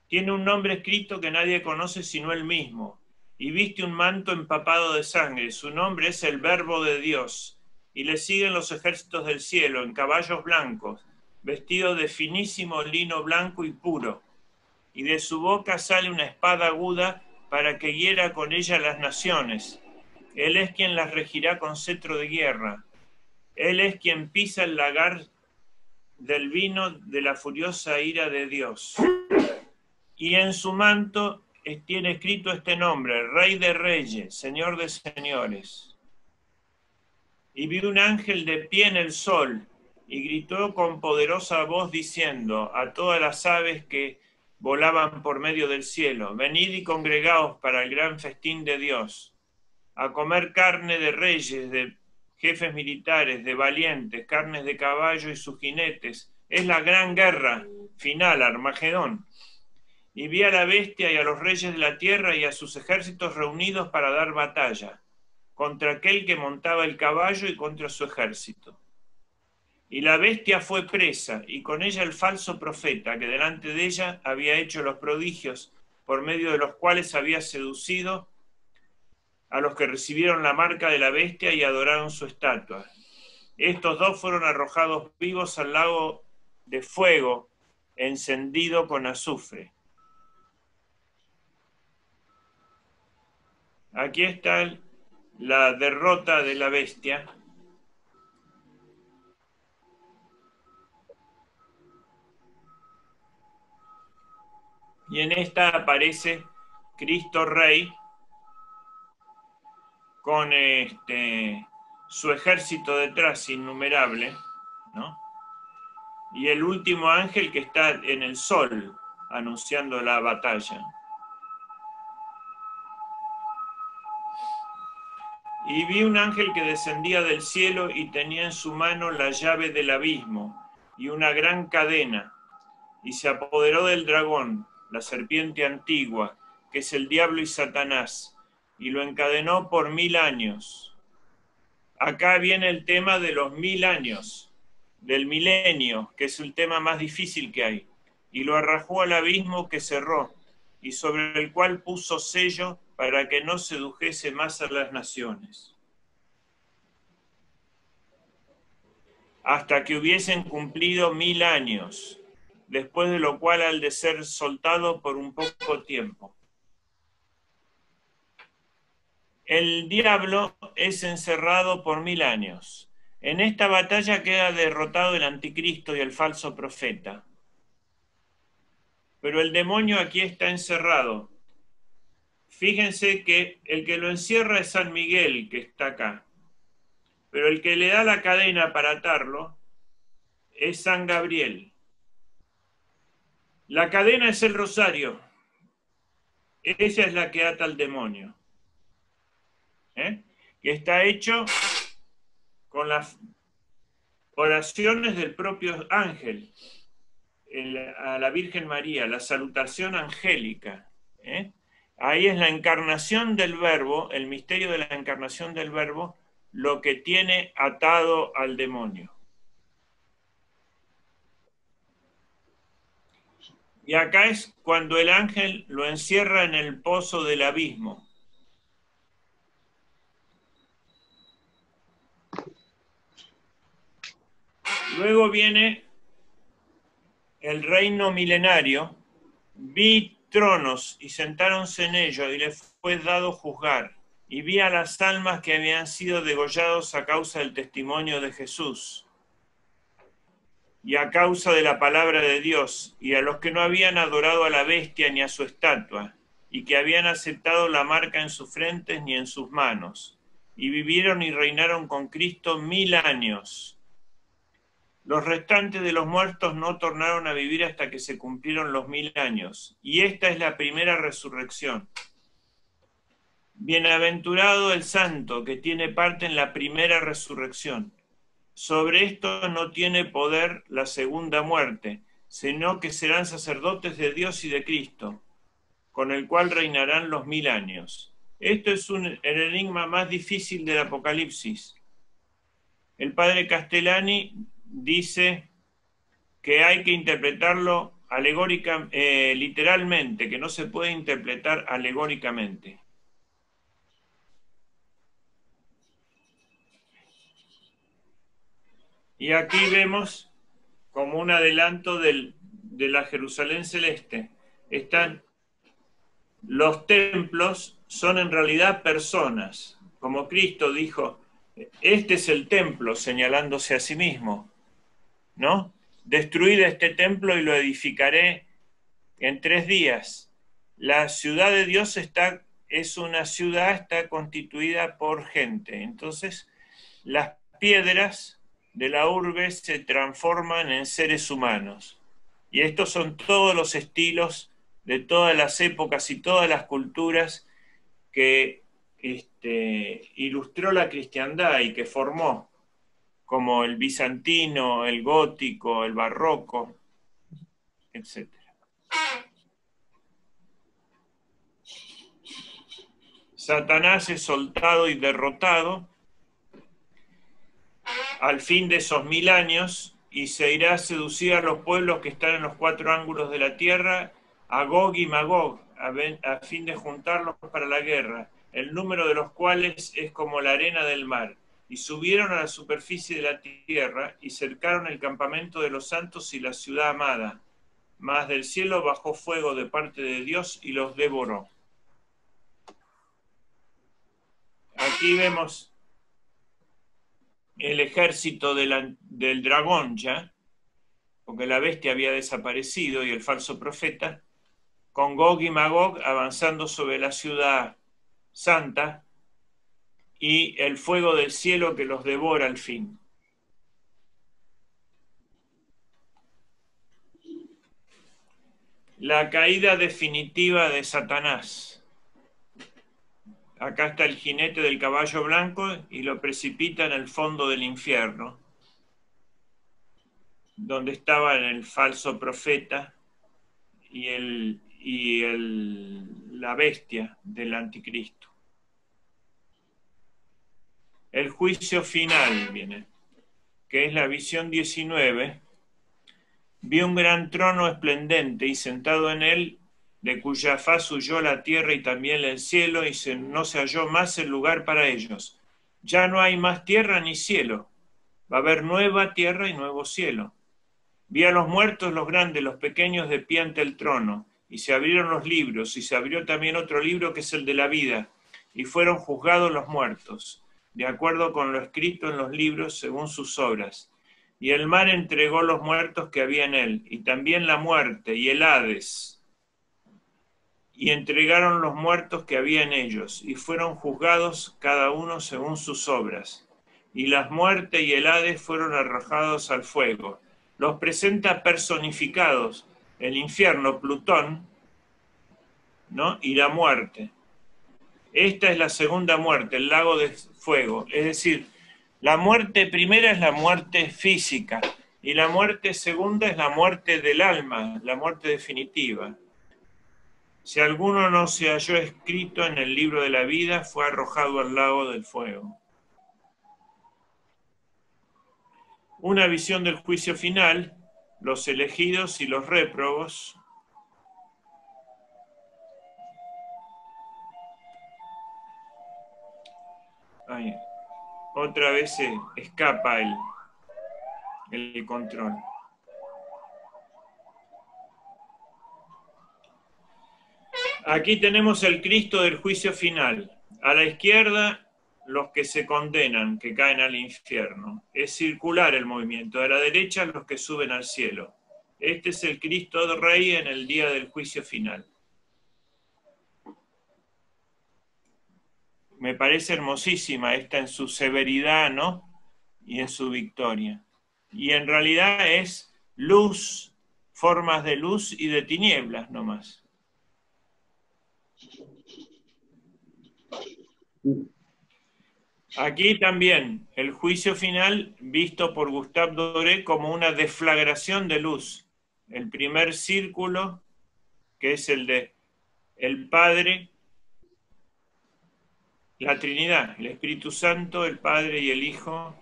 Tiene un nombre escrito que nadie conoce sino él mismo, y viste un manto empapado de sangre. Su nombre es el Verbo de Dios, y le siguen los ejércitos del cielo en caballos blancos, vestidos de finísimo lino blanco y puro, y de su boca sale una espada aguda para que hiera con ella las naciones. Él es quien las regirá con cetro de guerra. Él es quien pisa el lagar del vino de la furiosa ira de Dios. Y en su manto tiene escrito este nombre: Rey de Reyes, Señor de Señores. Y vi un ángel de pie en el sol, y gritó con poderosa voz diciendo a todas las aves que volaban por medio del cielo: venid y congregaos para el gran festín de Dios, a comer carne de reyes, de jefes militares, de valientes, carnes de caballo y sus jinetes. Es la gran guerra final, Armagedón. Y vi a la bestia y a los reyes de la tierra y a sus ejércitos reunidos para dar batalla, contra aquel que montaba el caballo y contra su ejército. Y la bestia fue presa, y con ella el falso profeta, que delante de ella había hecho los prodigios, por medio de los cuales había seducido a los que recibieron la marca de la bestia y adoraron su estatua. Estos dos fueron arrojados vivos al lago de fuego, encendido con azufre. Aquí está la derrota de la bestia. Y en esta aparece Cristo Rey con su ejército detrás innumerable, ¿no? Y el último ángel que está en el sol anunciando la batalla. Y vi un ángel que descendía del cielo y tenía en su mano la llave del abismo y una gran cadena, y se apoderó del dragón, la serpiente antigua, que es el diablo y Satanás, y lo encadenó por 1000 años. Acá viene el tema de los 1000 años, del milenio, que es el tema más difícil que hay, y lo arrojó al abismo que cerró, y sobre el cual puso sello para que no sedujese más a las naciones, hasta que hubiesen cumplido 1000 años, después de lo cual al de ser soltado por un poco tiempo. El diablo es encerrado por 1000 años. En esta batalla queda derrotado el anticristo y el falso profeta. Pero el demonio aquí está encerrado. Fíjense que el que lo encierra es San Miguel, que está acá. Pero el que le da la cadena para atarlo es San Gabriel. La cadena es el rosario. Esa es la que ata al demonio. Que está hecho con las oraciones del propio ángel a la Virgen María, la salutación angélica. Ahí es la encarnación del Verbo, el misterio de la encarnación del Verbo, lo que tiene atado al demonio. Y acá es cuando el ángel lo encierra en el pozo del abismo. Luego viene el reino milenario. Vi tronos y sentáronse en ellos, y les fue dado juzgar. Y vi a las almas que habían sido degollados a causa del testimonio de Jesús. y a causa de la palabra de Dios, y a los que no habían adorado a la bestia ni a su estatua, y que habían aceptado la marca en sus frentes ni en sus manos, y vivieron y reinaron con Cristo 1000 años. Los restantes de los muertos no tornaron a vivir hasta que se cumplieron los 1000 años, y esta es la primera resurrección. Bienaventurado el santo que tiene parte en la primera resurrección. Sobre esto no tiene poder la segunda muerte, sino que serán sacerdotes de Dios y de Cristo, con el cual reinarán los 1000 años. Esto es el enigma más difícil del Apocalipsis. El padre Castellani dice que hay que interpretarlo literalmente, que no se puede interpretar alegóricamente. Y aquí vemos como un adelanto de la Jerusalén celeste. Los templos son en realidad personas, como Cristo dijo, este es el templo, señalándose a sí mismo, ¿no? Destruid este templo y lo edificaré en 3 días. La ciudad de Dios está constituida por gente. Entonces, las piedras de la urbe se transforman en seres humanos. Y estos son todos los estilos de todas las épocas y todas las culturas que ilustró la cristiandad y que formó, como el bizantino, el gótico, el barroco, etc. Satanás es soltado y derrotado al fin de esos 1000 años, y se irá a seducir a los pueblos que están en los 4 ángulos de la tierra, a Gog y Magog, a fin de juntarlos para la guerra, el número de los cuales es como la arena del mar. Y subieron a la superficie de la tierra, y cercaron el campamento de los santos y la ciudad amada. Mas del cielo bajó fuego de parte de Dios y los devoró. Aquí vemos el ejército del dragón ya, porque la bestia había desaparecido y el falso profeta, con Gog y Magog avanzando sobre la ciudad santa y el fuego del cielo que los devora al fin. La caída definitiva de Satanás. Acá está el jinete del caballo blanco y lo precipita en el fondo del infierno, donde estaba el falso profeta y la bestia del anticristo. El juicio final viene, que es la visión 19. Vi un gran trono esplendente y sentado en él, de cuya faz huyó la tierra y también el cielo, y no se halló más el lugar para ellos. Ya no hay más tierra ni cielo. Va a haber nueva tierra y nuevo cielo. Vi a los muertos, los grandes, los pequeños, de pie ante el trono, y se abrieron los libros, y se abrió también otro libro que es el de la vida, y fueron juzgados los muertos, de acuerdo con lo escrito en los libros según sus obras. Y el mar entregó los muertos que había en él, y también la muerte y el Hades, y entregaron los muertos que había en ellos, y fueron juzgados cada uno según sus obras. Y la muerte y el Hades fueron arrojados al fuego. Los presenta personificados, el infierno, Plutón, ¿no? Y la muerte. Esta es la segunda muerte, el lago de fuego. Es decir, la muerte primera es la muerte física, y la muerte segunda es la muerte del alma, la muerte definitiva. Si alguno no se halló escrito en el libro de la vida, fue arrojado al lago del fuego. Una visión del juicio final, los elegidos y los réprobos. Ay, otra vez se escapa el control. Aquí tenemos el Cristo del juicio final. A la izquierda, los que se condenan, que caen al infierno. Es circular el movimiento. De la derecha los que suben al cielo. Este es el Cristo Rey en el día del juicio final. Me parece hermosísima esta en su severidad, ¿no? Y en su victoria. Y en realidad es luz, formas de luz y de tinieblas nomás. Aquí también el juicio final visto por Gustave Doré como una deflagración de luz. El primer círculo, que es el de el Padre, la Trinidad, el Espíritu Santo, el Padre y el Hijo,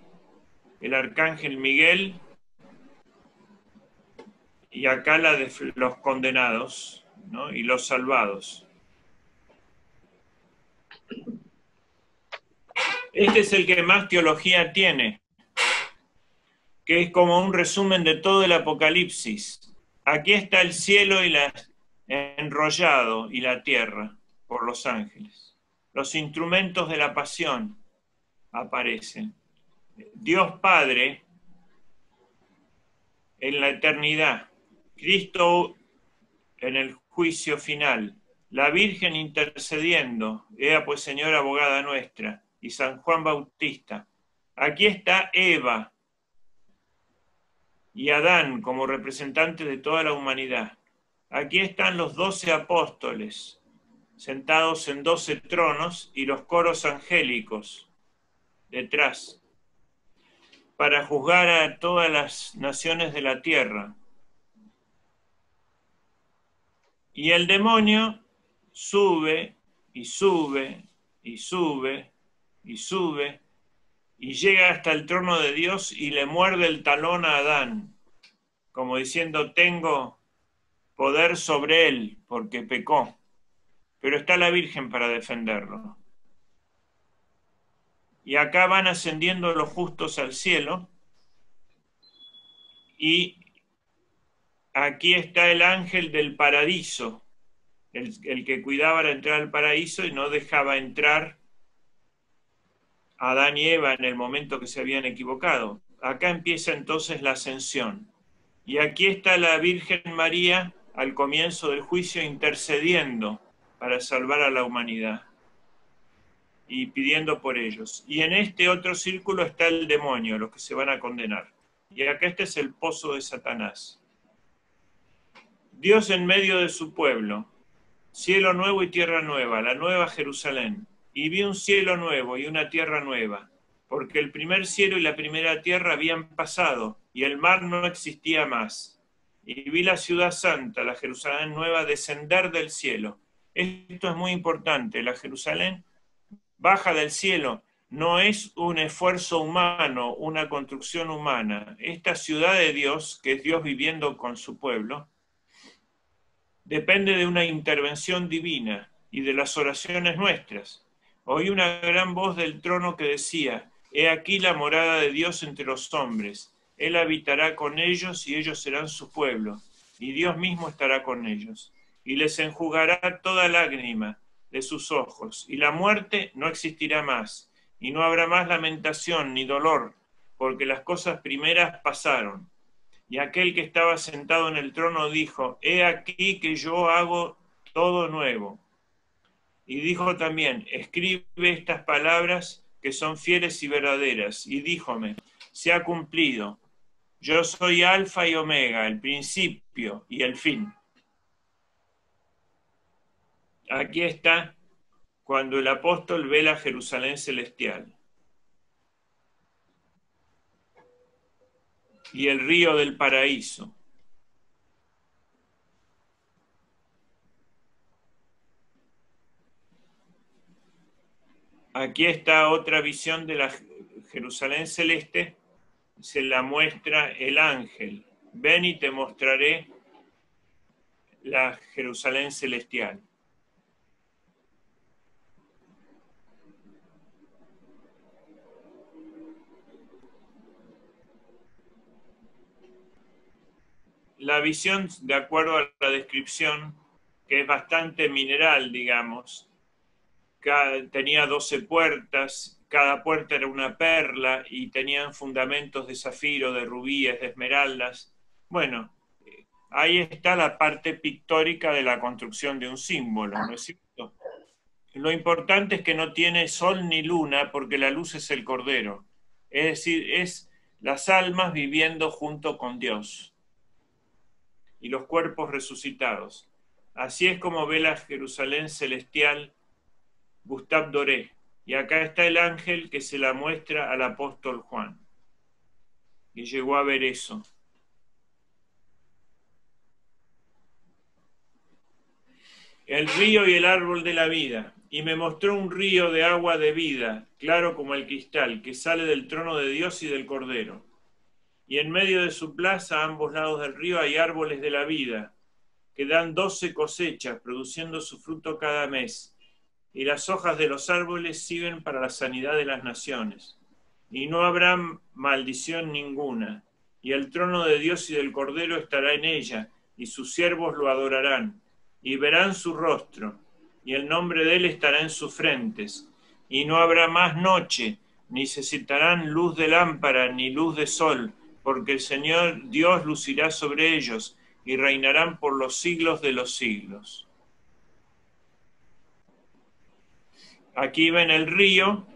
el Arcángel Miguel, y acá la de los condenados, ¿no? Y los salvados. Este es el que más teología tiene, que es como un resumen de todo el Apocalipsis. Aquí está el cielo y enrollado y la tierra por los ángeles. Los instrumentos de la pasión aparecen. Dios Padre en la eternidad, Cristo en el juicio final, la Virgen intercediendo, ea pues Señora abogada nuestra, y San Juan Bautista. Aquí está Eva y Adán como representantes de toda la humanidad. Aquí están los 12 apóstoles, sentados en 12 tronos, y los coros angélicos detrás, para juzgar a todas las naciones de la tierra. Y el demonio sube y sube y sube y sube y llega hasta el trono de Dios y le muerde el talón a Adán, como diciendo, tengo poder sobre él porque pecó, pero está la Virgen para defenderlo. Y acá van ascendiendo los justos al cielo, y aquí está el ángel del paraíso, el que cuidaba la entrada al paraíso y no dejaba entrar a Adán y Eva en el momento que se habían equivocado. Acá empieza entonces la ascensión. Y aquí está la Virgen María al comienzo del juicio intercediendo para salvar a la humanidad y pidiendo por ellos. Y en este otro círculo está el demonio, los que se van a condenar. Y acá este es el pozo de Satanás. Dios en medio de su pueblo, cielo nuevo y tierra nueva, la nueva Jerusalén. Y vi un cielo nuevo y una tierra nueva, porque el primer cielo y la primera tierra habían pasado, y el mar no existía más. Y vi la ciudad santa, la Jerusalén nueva, descender del cielo. Esto es muy importante, la Jerusalén baja del cielo, no es un esfuerzo humano, una construcción humana. Esta ciudad de Dios, que es Dios viviendo con su pueblo, depende de una intervención divina y de las oraciones nuestras. Oí una gran voz del trono que decía, he aquí la morada de Dios entre los hombres. Él habitará con ellos y ellos serán su pueblo, y Dios mismo estará con ellos. Y les enjugará toda lágrima de sus ojos, y la muerte no existirá más, y no habrá más lamentación ni dolor, porque las cosas primeras pasaron. Y aquel que estaba sentado en el trono dijo, he aquí que yo hago todo nuevo. Y dijo también, escribe estas palabras que son fieles y verdaderas. Y díjome, se ha cumplido. Yo soy Alfa y Omega, el principio y el fin. Aquí está cuando el apóstol ve la Jerusalén celestial y el río del paraíso. Aquí está otra visión de la Jerusalén celeste, se la muestra el ángel. Ven y te mostraré la Jerusalén celestial. La visión, de acuerdo a la descripción, que es bastante mineral, digamos, tenía 12 puertas, cada puerta era una perla y tenían fundamentos de zafiro, de rubíes, de esmeraldas. Bueno, ahí está la parte pictórica de la construcción de un símbolo, ¿no es cierto? Lo importante es que no tiene sol ni luna porque la luz es el Cordero. Es decir, es las almas viviendo junto con Dios y los cuerpos resucitados. Así es como ve la Jerusalén celestial Gustave Doré. Y acá está el ángel que se la muestra al apóstol Juan, que llegó a ver eso. El río y el árbol de la vida. Y me mostró un río de agua de vida, claro como el cristal, que sale del trono de Dios y del Cordero. Y en medio de su plaza, a ambos lados del río, hay árboles de la vida, que dan 12 cosechas, produciendo su fruto cada mes. Y las hojas de los árboles sirven para la sanidad de las naciones. Y no habrá maldición ninguna. Y el trono de Dios y del Cordero estará en ella, y sus siervos lo adorarán, y verán su rostro, y el nombre de él estará en sus frentes. Y no habrá más noche, ni necesitarán luz de lámpara, ni luz de sol, porque el Señor Dios lucirá sobre ellos, y reinarán por los siglos de los siglos. Aquí ven el río,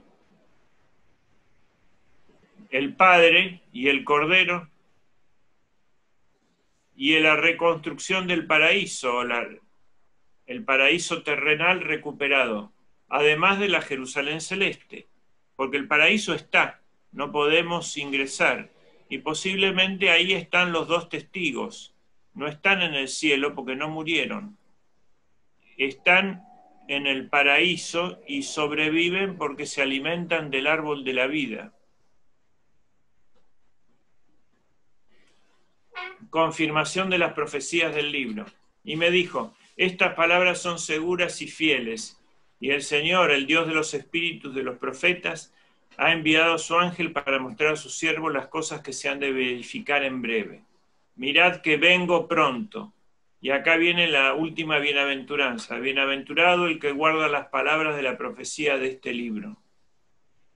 el Padre y el Cordero, y la reconstrucción del paraíso, el paraíso terrenal recuperado, además de la Jerusalén celeste, porque el paraíso está, no podemos ingresar, y posiblemente ahí están los dos testigos, no están en el cielo porque no murieron, están en el paraíso y sobreviven porque se alimentan del árbol de la vida. Confirmación de las profecías del libro. Y me dijo, estas palabras son seguras y fieles, y el Señor, el Dios de los espíritus de los profetas, ha enviado a su ángel para mostrar a sus siervos las cosas que se han de verificar en breve. Mirad que vengo pronto. Y acá viene la última bienaventuranza. Bienaventurado el que guarda las palabras de la profecía de este libro.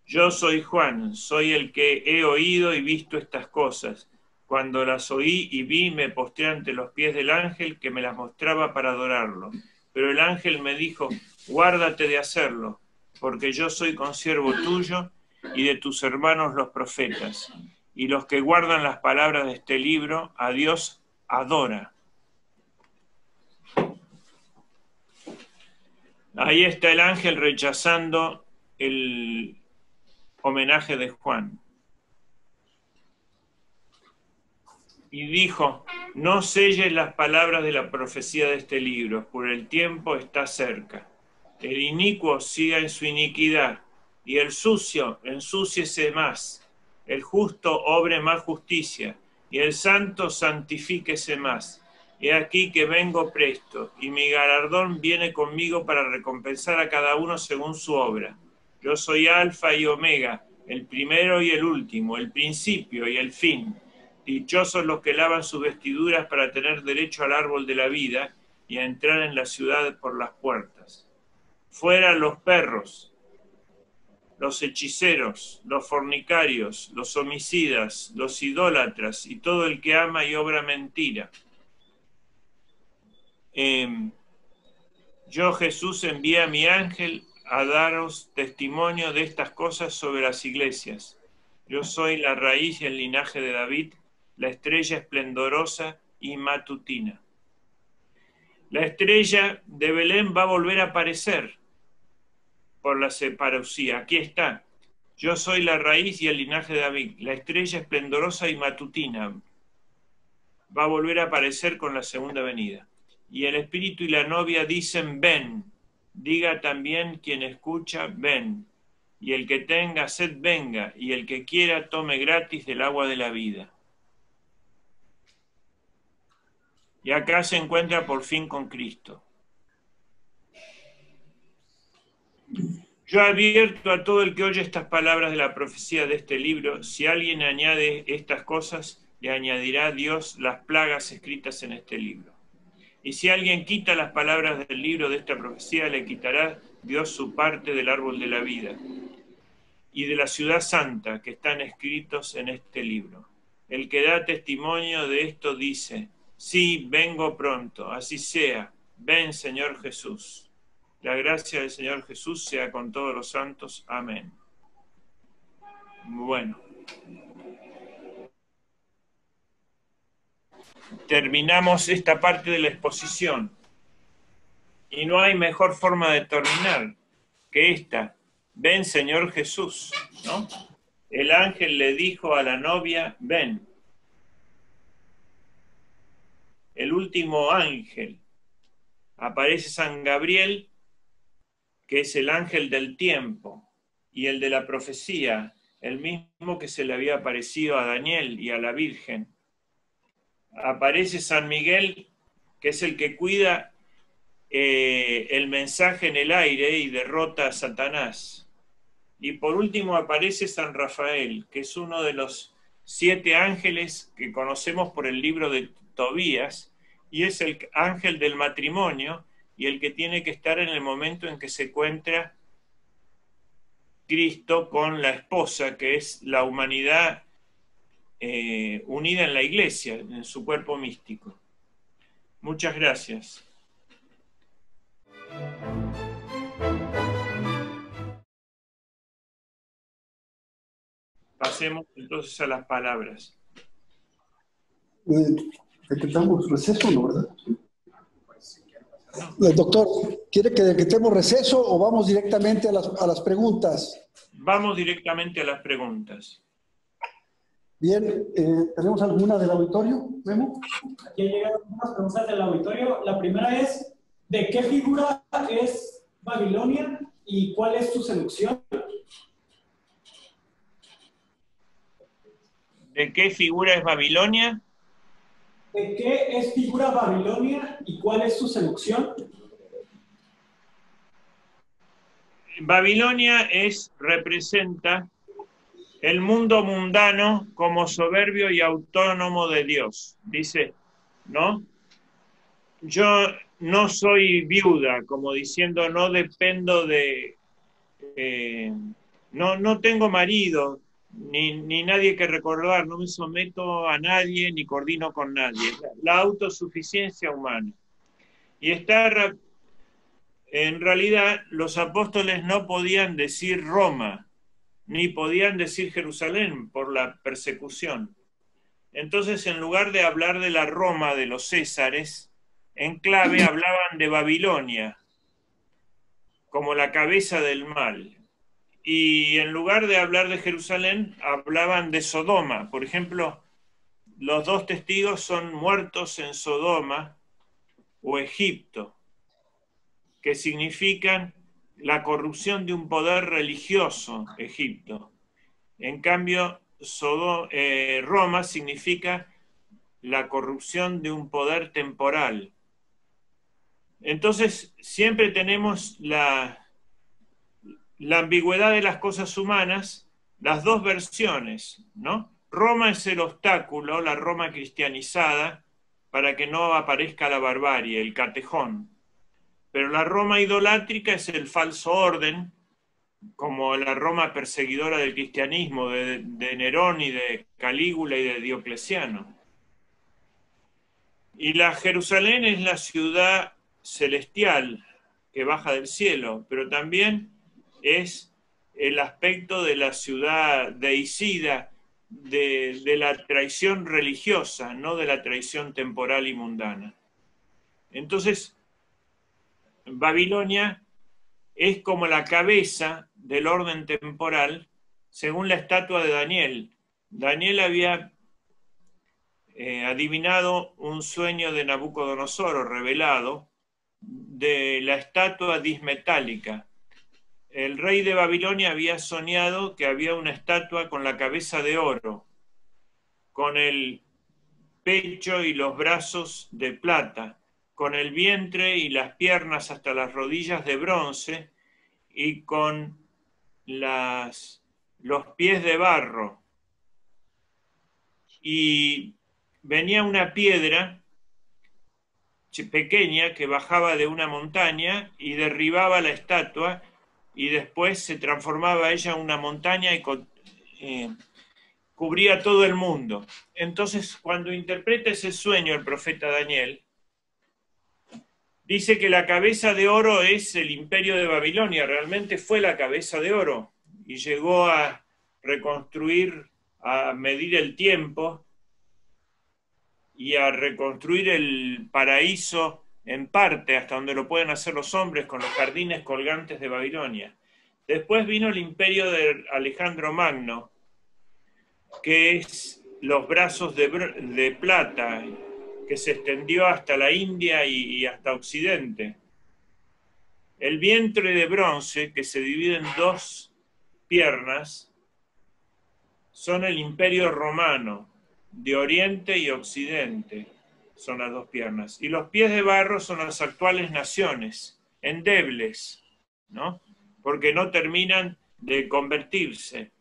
Yo soy Juan, soy el que he oído y visto estas cosas. Cuando las oí y vi, me postré ante los pies del ángel que me las mostraba para adorarlo. Pero el ángel me dijo, guárdate de hacerlo, porque yo soy consiervo tuyo y de tus hermanos los profetas. Y los que guardan las palabras de este libro, a Dios adora. Ahí está el ángel rechazando el homenaje de Juan. Y dijo, no selles las palabras de la profecía de este libro, por el tiempo está cerca. El inicuo siga en su iniquidad, y el sucio ensúciese más. El justo obre más justicia, y el santo santifíquese más. He aquí que vengo presto, y mi galardón viene conmigo para recompensar a cada uno según su obra. Yo soy Alfa y Omega, el primero y el último, el principio y el fin. Dichosos los que lavan sus vestiduras para tener derecho al árbol de la vida y a entrar en la ciudad por las puertas. Fuera los perros, los hechiceros, los fornicarios, los homicidas, los idólatras y todo el que ama y obra mentira. Yo, Jesús, envié a mi ángel a daros testimonio de estas cosas sobre las iglesias. Yo soy la raíz y el linaje de David, la estrella esplendorosa y matutina. La estrella de Belén va a volver a aparecer por la separusía. Aquí está. Yo soy la raíz y el linaje de David, la estrella esplendorosa y matutina. Va a volver a aparecer con la segunda venida. Y el espíritu y la novia dicen, ven. Diga también quien escucha, ven. Y el que tenga sed, venga. Y el que quiera, tome gratis del agua de la vida. Y acá se encuentra por fin con Cristo. Yo advierto a todo el que oye estas palabras de la profecía de este libro, si alguien añade estas cosas, le añadirá a Dios las plagas escritas en este libro. Y si alguien quita las palabras del libro de esta profecía, le quitará dio su parte del árbol de la vida, y de la ciudad santa que están escritos en este libro. El que da testimonio de esto dice: sí, vengo pronto, así sea, ven Señor Jesús. La gracia del Señor Jesús sea con todos los santos. Amén. Bueno. Terminamos esta parte de la exposición. Y no hay mejor forma de terminar que esta. Ven, Señor Jesús, ¿no? El ángel le dijo a la novia, ven. El último ángel. Aparece San Gabriel, que es el ángel del tiempo, y el de la profecía, el mismo que se le había aparecido a Daniel y a la Virgen. Aparece San Miguel, que es el que cuida el mensaje en el aire y derrota a Satanás. Y por último aparece San Rafael, que es uno de los 7 ángeles que conocemos por el libro de Tobías, y es el ángel del matrimonio y el que tiene que estar en el momento en que se encuentra Cristo con la esposa, que es la humanidad unida en la iglesia, en su cuerpo místico. Muchas gracias. Pasemos entonces a las palabras. ¿Decretamos receso, no, verdad? Doctor, ¿quiere que decretemos receso o vamos directamente a las preguntas? Vamos directamente a las preguntas. Bien, ¿tenemos alguna del auditorio, Memo? Aquí llegaron unas preguntas del auditorio. La primera es, ¿de qué figura es Babilonia y cuál es su seducción? ¿De qué figura es Babilonia? ¿De qué es figura Babilonia y cuál es su seducción? Babilonia representa el mundo mundano como soberbio y autónomo de Dios. Dice, ¿no? Yo no soy viuda, como diciendo, no dependo de... no tengo marido, ni nadie que recordar, no me someto a nadie, ni coordino con nadie. La autosuficiencia humana. Y en realidad, los apóstoles no podían decir Roma, ni podían decir Jerusalén por la persecución. Entonces, en lugar de hablar de la Roma de los Césares, en clave hablaban de Babilonia, como la cabeza del mal. Y en lugar de hablar de Jerusalén, hablaban de Sodoma. Por ejemplo, los 2 testigos son muertos en Sodoma o Egipto, que significan la corrupción de un poder religioso, Egipto. En cambio, Roma significa la corrupción de un poder temporal. Entonces, siempre tenemos la ambigüedad de las cosas humanas, las 2 versiones, ¿no? Roma es el obstáculo, la Roma cristianizada, para que no aparezca la barbarie, el catejón. Pero la Roma idolátrica es el falso orden, como la Roma perseguidora del cristianismo, de Nerón y de Calígula y de Diocleciano. Y la Jerusalén es la ciudad celestial que baja del cielo, pero también es el aspecto de la ciudad deicida, de la traición religiosa, no de la traición temporal y mundana. Entonces, Babilonia es como la cabeza del orden temporal, según la estatua de Daniel. Daniel había adivinado un sueño de Nabucodonosor, o revelado, de la estatua dismetálica. El rey de Babilonia había soñado que había una estatua con la cabeza de oro, con el pecho y los brazos de plata, con el vientre y las piernas hasta las rodillas de bronce y con los pies de barro. Y venía una piedra pequeña que bajaba de una montaña y derribaba la estatua, y después se transformaba ella en una montaña y cubría todo el mundo. Entonces, cuando interpreta ese sueño el profeta Daniel, dice que la cabeza de oro es el imperio de Babilonia, realmente fue la cabeza de oro, y llegó a reconstruir, a medir el tiempo y a reconstruir el paraíso en parte, hasta donde lo pueden hacer los hombres, con los jardines colgantes de Babilonia. Después vino el imperio de Alejandro Magno, que es los brazos de plata, que se extendió hasta la India y hasta Occidente. El vientre de bronce, que se divide en dos piernas, son el imperio romano, de Oriente y Occidente, son las dos piernas. Y los pies de barro son las actuales naciones, endebles, ¿no? Porque no terminan de convertirse.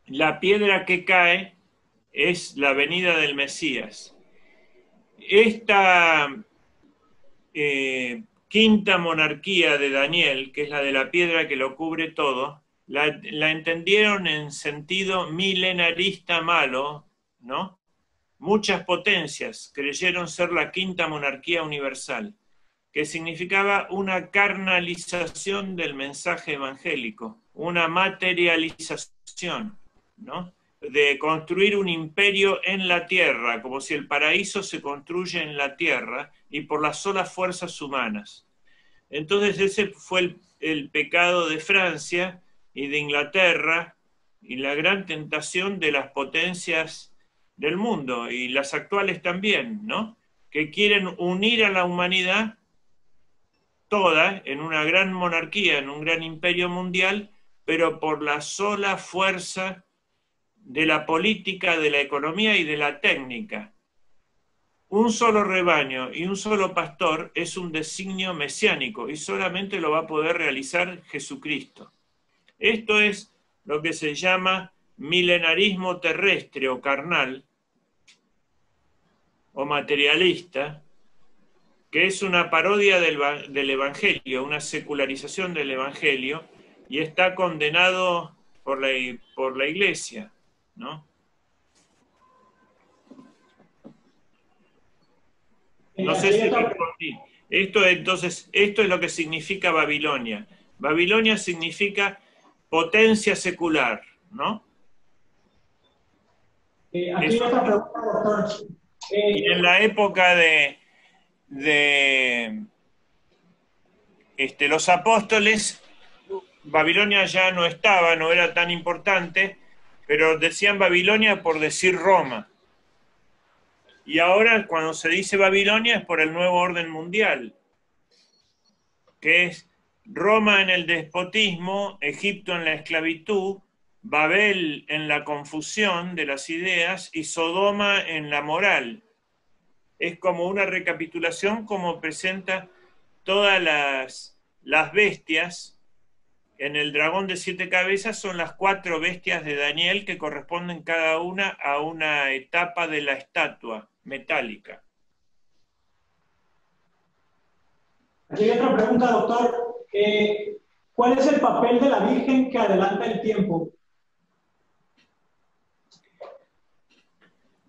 La piedra que cae es la venida del Mesías. Esta quinta monarquía de Daniel, que es la de la piedra que lo cubre todo, la entendieron en sentido milenarista malo, ¿no? Muchas potencias creyeron ser la quinta monarquía universal, que significaba una carnalización del mensaje evangélico, una materialización, ¿no? De construir un imperio en la tierra, como si el paraíso se construye en la tierra y por las solas fuerzas humanas. Entonces ese fue el pecado de Francia y de Inglaterra y la gran tentación de las potencias del mundo y las actuales también, ¿no? Que quieren unir a la humanidad toda en una gran monarquía, en un gran imperio mundial, pero por la sola fuerza de la política, de la economía y de la técnica. Un solo rebaño y un solo pastor es un designio mesiánico y solamente lo va a poder realizar Jesucristo. Esto es lo que se llama milenarismo terrestre o carnal o materialista, que es una parodia del Evangelio, una secularización del Evangelio, y está condenado por la Iglesia, ¿no? No sé si respondí. Entonces, esto es lo que significa Babilonia. Babilonia significa potencia secular, ¿no? Aquí otra pregunta, doctor. Y en la época de los apóstoles, Babilonia ya no estaba, no era tan importante, pero decían Babilonia por decir Roma. Y ahora cuando se dice Babilonia es por el nuevo orden mundial, que es Roma en el despotismo, Egipto en la esclavitud, Babel en la confusión de las ideas y Sodoma en la moral. Es como una recapitulación como presenta todas las bestias. En el dragón de 7 cabezas son las 4 bestias de Daniel que corresponden cada una a una etapa de la estatua metálica. Aquí hay otra pregunta, doctor. ¿Cuál es el papel de la Virgen que adelanta el tiempo?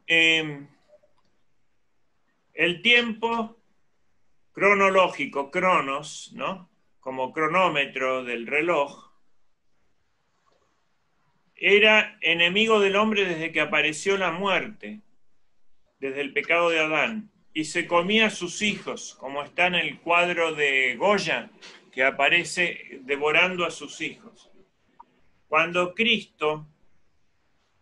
El tiempo cronológico, cronos, ¿no? Como cronómetro del reloj, era enemigo del hombre desde que apareció la muerte, desde el pecado de Adán, y se comía a sus hijos, como está en el cuadro de Goya, que aparece devorando a sus hijos. Cuando Cristo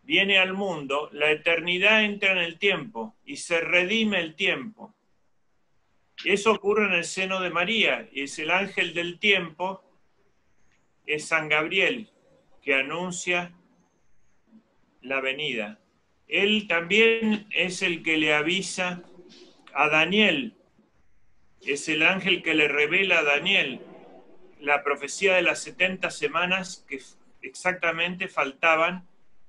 viene al mundo, la eternidad entra en el tiempo y se redime el tiempo. Eso ocurre en el seno de María, y es el ángel del tiempo, es San Gabriel, que anuncia la venida. Él también es el que le avisa a Daniel, es el ángel que le revela a Daniel la profecía de las 70 semanas que exactamente faltaban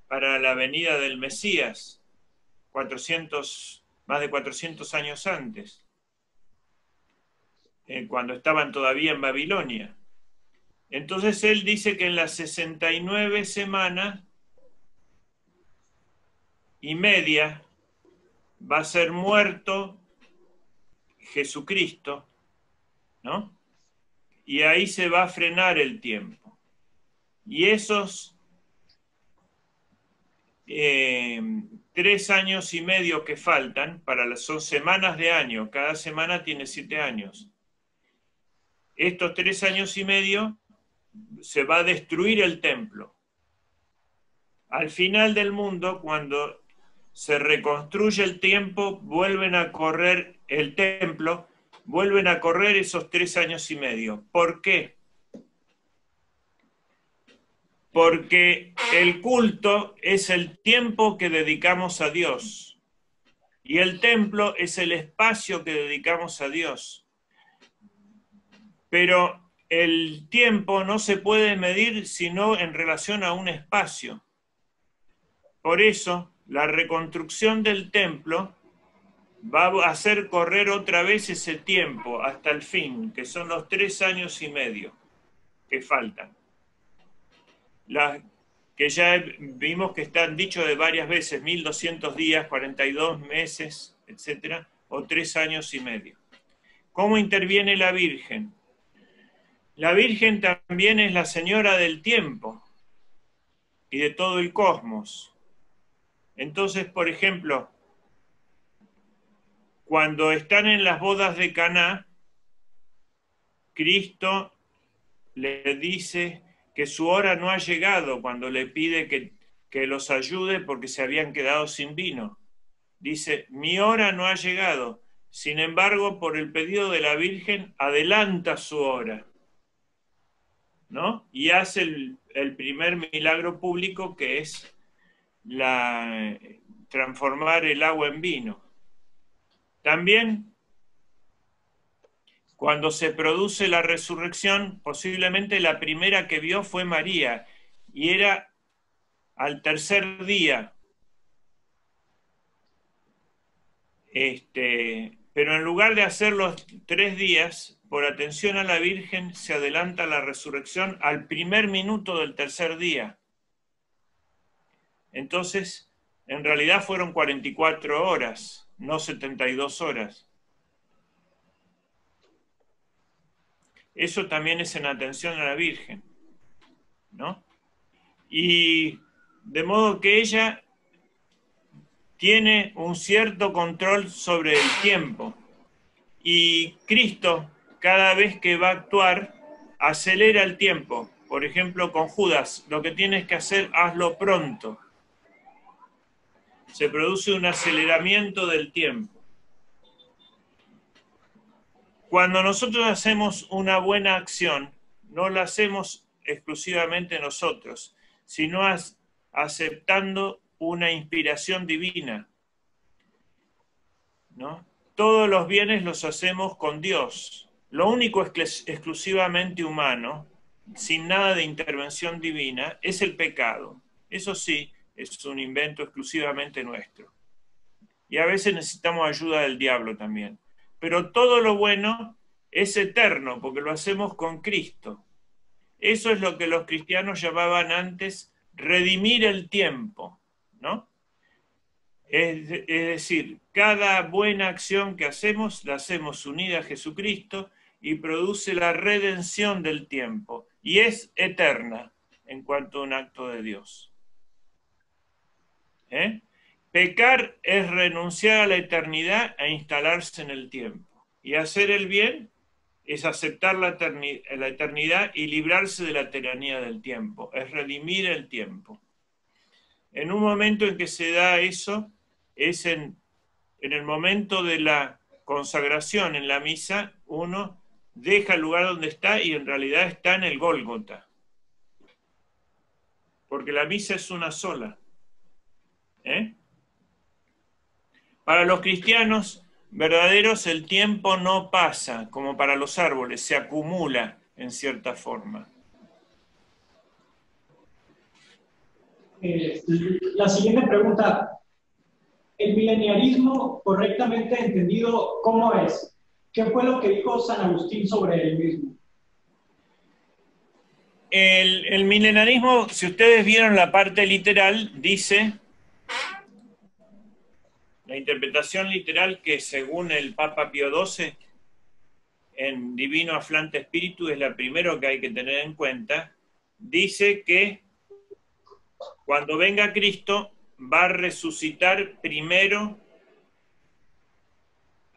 para la venida del Mesías, más de 400 años antes. cuando estaban todavía en Babilonia. Entonces él dice que en las 69 semanas y media va a ser muerto Jesucristo, ¿no? Y ahí se va a frenar el tiempo. Y esos 3 años y medio que faltan, son semanas de año, cada semana tiene 7 años. Estos 3 años y medio se va a destruir el templo. Al final del mundo, cuando se reconstruye el tiempo, vuelven a correr el templo, vuelven a correr esos 3 años y medio. ¿Por qué? Porque el culto es el tiempo que dedicamos a Dios y el templo es el espacio que dedicamos a Dios. Pero el tiempo no se puede medir sino en relación a un espacio. Por eso, la reconstrucción del templo va a hacer correr otra vez ese tiempo hasta el fin, que son los 3 años y medio que faltan. Que ya vimos que están dichos de varias veces, 1200 días, 42 meses, etcétera, o 3 años y medio. ¿Cómo interviene la Virgen? La Virgen también es la señora del tiempo y de todo el cosmos. Entonces, por ejemplo, cuando están en las bodas de Caná, Cristo le dice que su hora no ha llegado cuando le pide que los ayude porque se habían quedado sin vino. Dice, mi hora no ha llegado. Sin embargo, por el pedido de la Virgen, adelanta su hora, ¿no? Y hace el primer milagro público, que es transformar el agua en vino. También, cuando se produce la resurrección, posiblemente la primera que vio fue María, y era al tercer día. Pero en lugar de hacer los 3 días, por atención a la Virgen, se adelanta la resurrección al primer minuto del tercer día. Entonces, en realidad fueron 44 horas, no 72 horas. Eso también es en atención a la Virgen, ¿no? Y de modo que ella tiene un cierto control sobre el tiempo. Y Cristo, cada vez que va a actuar, acelera el tiempo. Por ejemplo, con Judas, lo que tienes que hacer, hazlo pronto. Se produce un aceleramiento del tiempo. Cuando nosotros hacemos una buena acción, no la hacemos exclusivamente nosotros, sino aceptando una inspiración divina, ¿no? Todos los bienes los hacemos con Dios. Lo único exclusivamente humano, sin nada de intervención divina, es el pecado. Eso sí, es un invento exclusivamente nuestro. Y a veces necesitamos ayuda del diablo también. Pero todo lo bueno es eterno, porque lo hacemos con Cristo. Eso es lo que los cristianos llamaban antes redimir el tiempo, ¿no? Es decir, cada buena acción que hacemos, la hacemos unida a Jesucristo y produce la redención del tiempo. Y es eterna en cuanto a un acto de Dios. Pecar es renunciar a la eternidad e instalarse en el tiempo. Y hacer el bien es aceptar la eternidad y librarse de la tiranía del tiempo. Es redimir el tiempo. En un momento en que se da eso, es en el momento de la consagración en la misa, uno deja el lugar donde está y en realidad está en el Gólgota. Porque la misa es una sola. Para los cristianos verdaderos el tiempo no pasa como para los árboles, se acumula en cierta forma. La siguiente pregunta. ¿El mileniarismo, correctamente entendido, cómo es? ¿Qué fue lo que dijo San Agustín sobre él mismo? El milenarismo, si ustedes vieron la parte literal, dice, la interpretación literal que según el Papa Pío XII, en Divino Aflante Espíritu, es la primera que hay que tener en cuenta, dice que cuando venga Cristo va a resucitar primero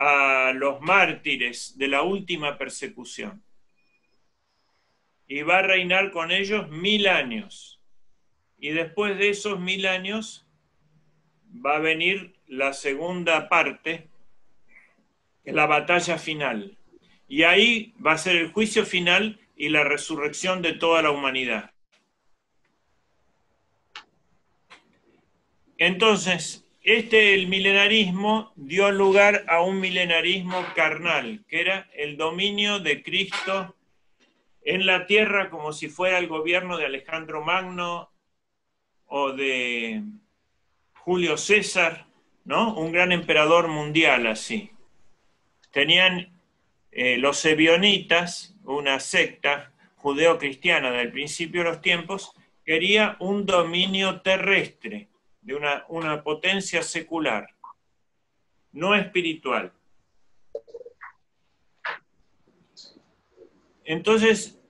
a los mártires de la última persecución y va a reinar con ellos 1000 años, y después de esos 1000 años va a venir la segunda parte, que es la batalla final, y ahí va a ser el juicio final y la resurrección de toda la humanidad. Entonces, el milenarismo dio lugar a un milenarismo carnal, que era el dominio de Cristo en la tierra, como si fuera el gobierno de Alejandro Magno o de Julio César, ¿no? Un gran emperador mundial así. Tenían los ebionitas, una secta judeo-cristiana del principio de los tiempos, quería un dominio terrestre, de una potencia secular, no espiritual. Entonces,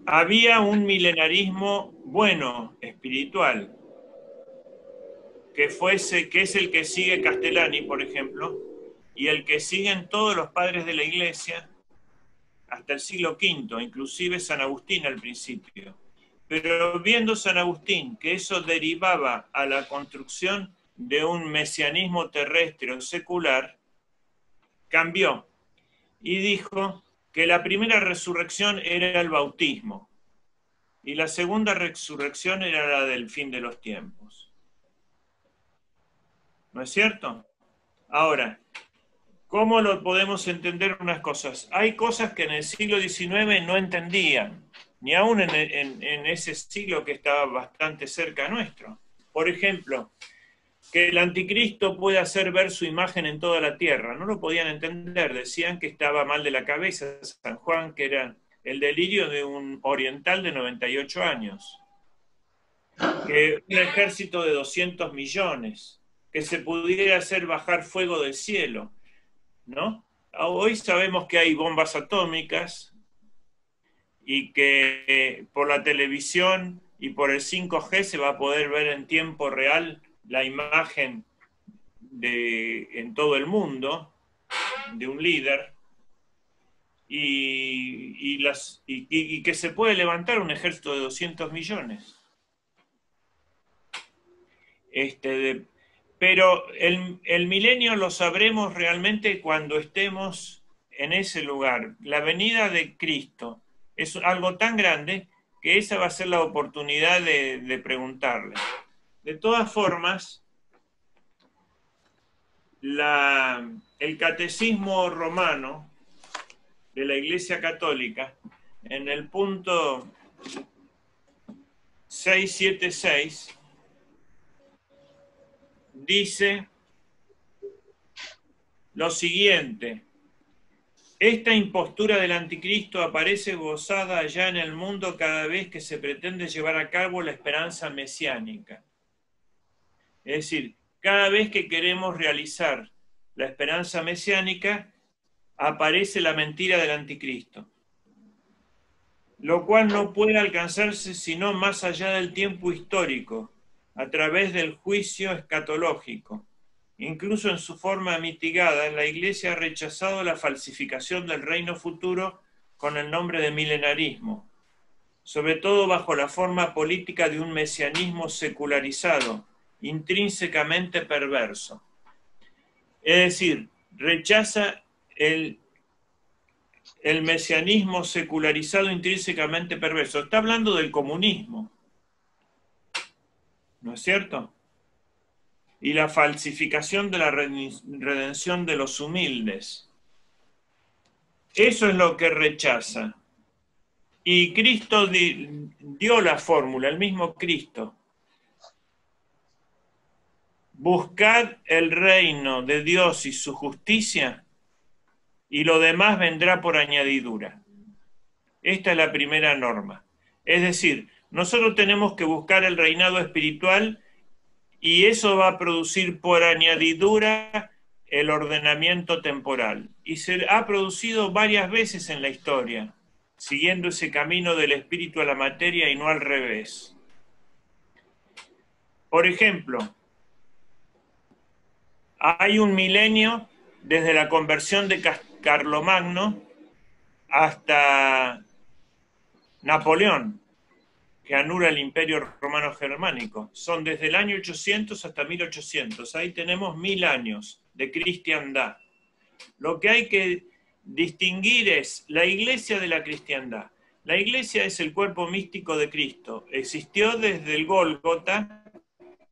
había un milenarismo bueno, espiritual, que es el que sigue Castellani, por ejemplo, y el que siguen todos los padres de la Iglesia hasta el siglo V, inclusive San Agustín al principio. Pero viendo San Agustín que eso derivaba a la construcción de un mesianismo terrestre o secular, cambió y dijo que la primera resurrección era el bautismo y la segunda resurrección era la del fin de los tiempos. ¿No es cierto? Ahora, ¿cómo lo podemos entender unas cosas? Hay cosas que en el siglo XIX no entendían, ni aún en ese siglo que estaba bastante cerca nuestro. Por ejemplo, que el anticristo puede hacer ver su imagen en toda la tierra. No lo podían entender, decían que estaba mal de la cabeza San Juan, que era el delirio de un oriental de 98 años. Que un ejército de 200 millones, que se pudiera hacer bajar fuego del cielo, ¿no? Hoy sabemos que hay bombas atómicas y que por la televisión y por el 5G se va a poder ver en tiempo real la imagen en todo el mundo de un líder y que se puede levantar un ejército de 200 millones. Pero el milenio lo sabremos realmente cuando estemos en ese lugar. La venida de Cristo es algo tan grande que esa va a ser la oportunidad de preguntarle. De todas formas, el catecismo romano de la Iglesia Católica, en el punto 676, dice lo siguiente: esta impostura del anticristo aparece gozada allá en el mundo cada vez que se pretende llevar a cabo la esperanza mesiánica. Es decir, cada vez que queremos realizar la esperanza mesiánica, aparece la mentira del anticristo, lo cual no puede alcanzarse sino más allá del tiempo histórico, a través del juicio escatológico. Incluso en su forma mitigada, la Iglesia ha rechazado la falsificación del reino futuro con el nombre de milenarismo, sobre todo bajo la forma política de un mesianismo secularizado, intrínsecamente perverso. Es decir, rechaza el mesianismo secularizado intrínsecamente perverso. Está hablando del comunismo, ¿no es cierto? Y la falsificación de la redención de los humildes. Eso es lo que rechaza. Y Cristo dio la fórmula, el mismo Cristo. Buscad el reino de Dios y su justicia, y lo demás vendrá por añadidura. Esta es la primera norma. Es decir, nosotros tenemos que buscar el reinado espiritual y eso va a producir por añadidura el ordenamiento temporal. Y se ha producido varias veces en la historia, siguiendo ese camino del espíritu a la materia y no al revés. Por ejemplo, hay un milenio desde la conversión de Carlomagno hasta Napoleón, que anula el Imperio Romano Germánico. Son desde el año 800 hasta 1800. Ahí tenemos 1000 años de cristiandad. Lo que hay que distinguir es la iglesia de la cristiandad. La iglesia es el cuerpo místico de Cristo. Existió desde el Gólgota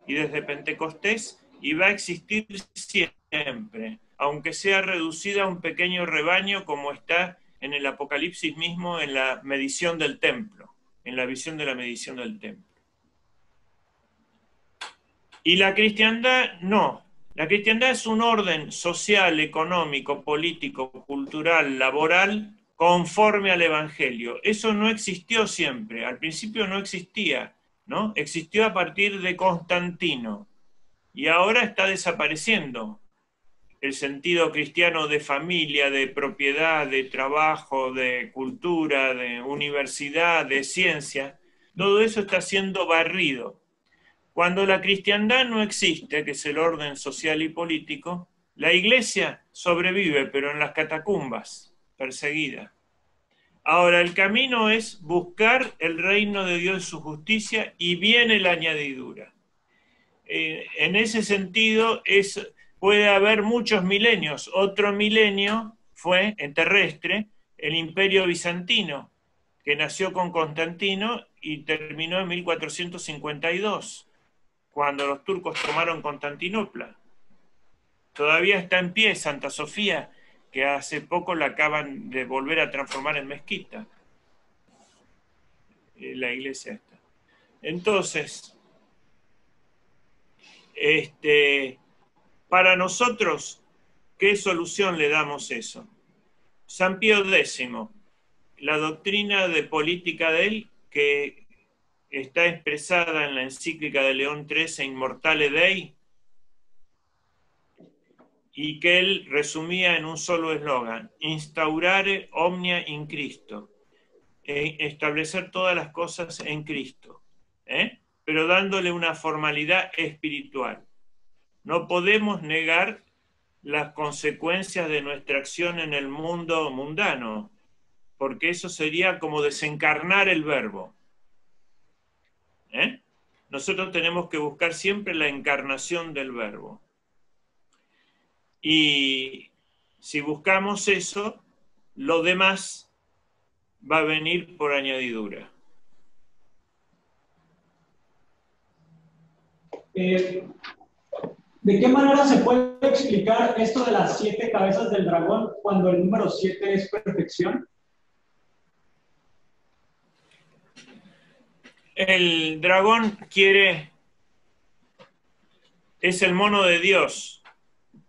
y desde Pentecostés y va a existir siempre, aunque sea reducida a un pequeño rebaño como está en el Apocalipsis mismo, en la medición del templo, en la visión de la medición del templo. Y la cristiandad no. La cristiandad es un orden social, económico, político, cultural, laboral, conforme al Evangelio. Eso no existió siempre, al principio no existía, ¿no? Existió a partir de Constantino y ahora está desapareciendo el sentido cristiano de familia, de propiedad, de trabajo, de cultura, de universidad, de ciencia. Todo eso está siendo barrido. Cuando la cristiandad no existe, que es el orden social y político, la iglesia sobrevive, pero en las catacumbas, perseguida. Ahora, el camino es buscar el reino de Dios y su justicia, y viene la añadidura. En ese sentido, puede haber muchos milenios. Otro milenio fue, en terrestre, el Imperio Bizantino, que nació con Constantino y terminó en 1452. Cuando los turcos tomaron Constantinopla. Todavía está en pie Santa Sofía, que hace poco la acaban de volver a transformar en mezquita. La iglesia está. Entonces, para nosotros, ¿qué solución le damos eso? San Pío X, la doctrina de política de él, que está expresada en la encíclica de León XIII, Immortale Dei, y que él resumía en un solo eslogan: instaurare omnia in Cristo, establecer todas las cosas en Cristo, pero dándole una formalidad espiritual. No podemos negar las consecuencias de nuestra acción en el mundo mundano, porque eso sería como desencarnar el verbo. Nosotros tenemos que buscar siempre la encarnación del verbo. Y si buscamos eso, lo demás va a venir por añadidura. ¿De qué manera se puede explicar esto de las 7 cabezas del dragón cuando el número 7 es perfección? El dragón es el mono de Dios.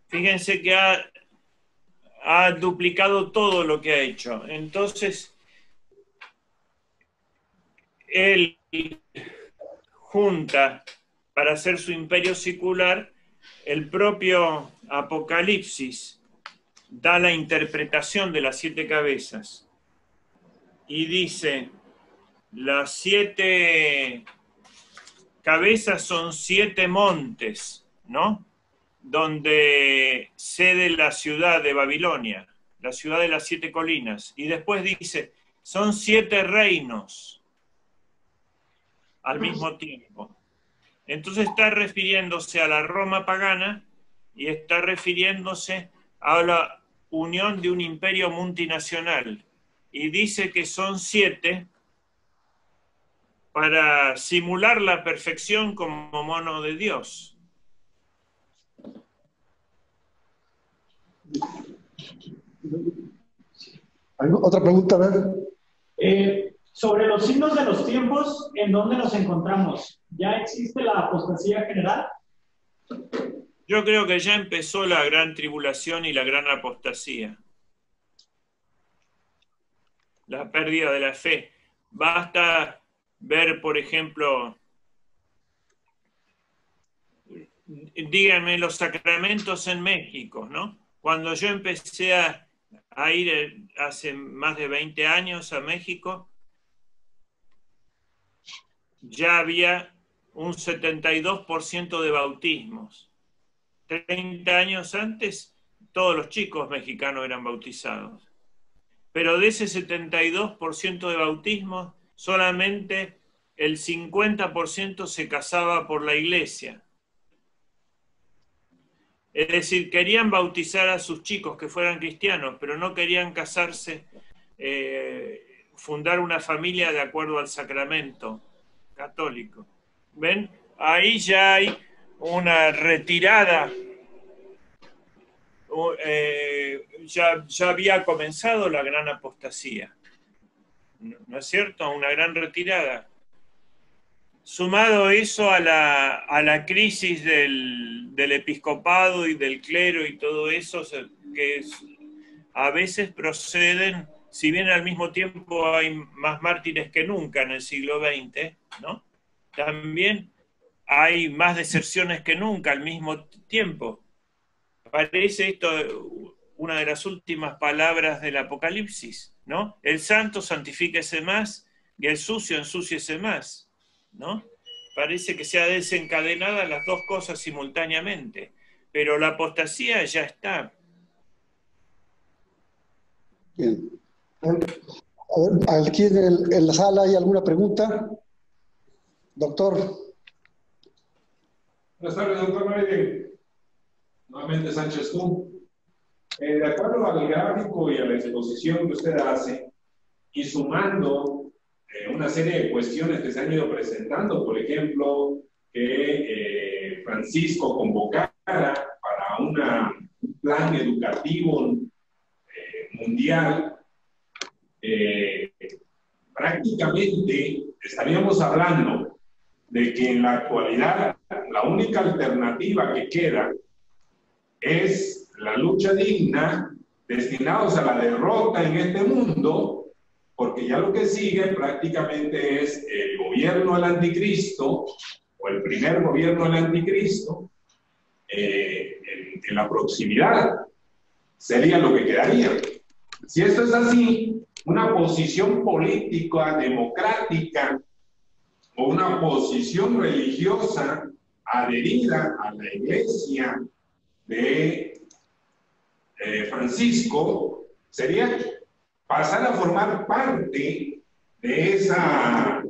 Fíjense que ha duplicado todo lo que ha hecho. Entonces, él junta para hacer su imperio secular. El propio Apocalipsis da la interpretación de las 7 cabezas y dice: las 7 cabezas son 7 montes, ¿no? Donde sede la ciudad de Babilonia, la ciudad de las 7 colinas. Y después dice, son 7 reinos al mismo tiempo. Entonces está refiriéndose a la Roma pagana y está refiriéndose a la unión de un imperio multinacional. Y dice que son 7 para simular la perfección como mono de Dios. ¿Otra pregunta, a ver? Sobre los signos de los tiempos, ¿en dónde nos encontramos? ¿Ya existe la apostasía general? Yo creo que ya empezó la gran tribulación y la gran apostasía. la pérdida de la fe. Basta ver, por ejemplo, díganme, los sacramentos en México, ¿no? Cuando yo empecé a ir hace más de 20 años a México, ya había un 72% de bautismos. 30 años antes, todos los chicos mexicanos eran bautizados. Pero de ese 72% de bautismos, solamente el 50% se casaba por la iglesia. Es decir, querían bautizar a sus chicos que fueran cristianos, pero no querían casarse, fundar una familia de acuerdo al sacramento católico. ¿Ven? Ahí ya hay una retirada. Ya había comenzado la gran apostasía. ¿No es cierto? Una gran retirada. Sumado eso a la crisis del episcopado y del clero y todo eso, que a veces proceden, si bien al mismo tiempo hay más mártires que nunca en el siglo XX, ¿no? También hay más deserciones que nunca al mismo tiempo. Parece esto una de las últimas palabras del Apocalipsis, ¿no? El santo santifíquese más y el sucio ensúciese más, ¿no? Parece que se ha desencadenado las dos cosas simultáneamente, pero la apostasía ya está. Bien. A ver, aquí en la sala hay alguna pregunta. Doctor. Buenas tardes, doctor Maide. Nuevamente Sánchez tú. De acuerdo al gráfico y a la exposición que usted hace, y sumando una serie de cuestiones que se han ido presentando, por ejemplo, que Francisco convocara para un plan educativo mundial, prácticamente estaríamos hablando de que en la actualidad la única alternativa que queda es la lucha digna, destinados a la derrota en este mundo, porque ya lo que sigue prácticamente es el gobierno del anticristo, o el primer gobierno del anticristo, en la proximidad, sería lo que quedaría. Si esto es así, una posición política democrática o una posición religiosa adherida a la iglesia de Francisco sería pasar a formar parte de esa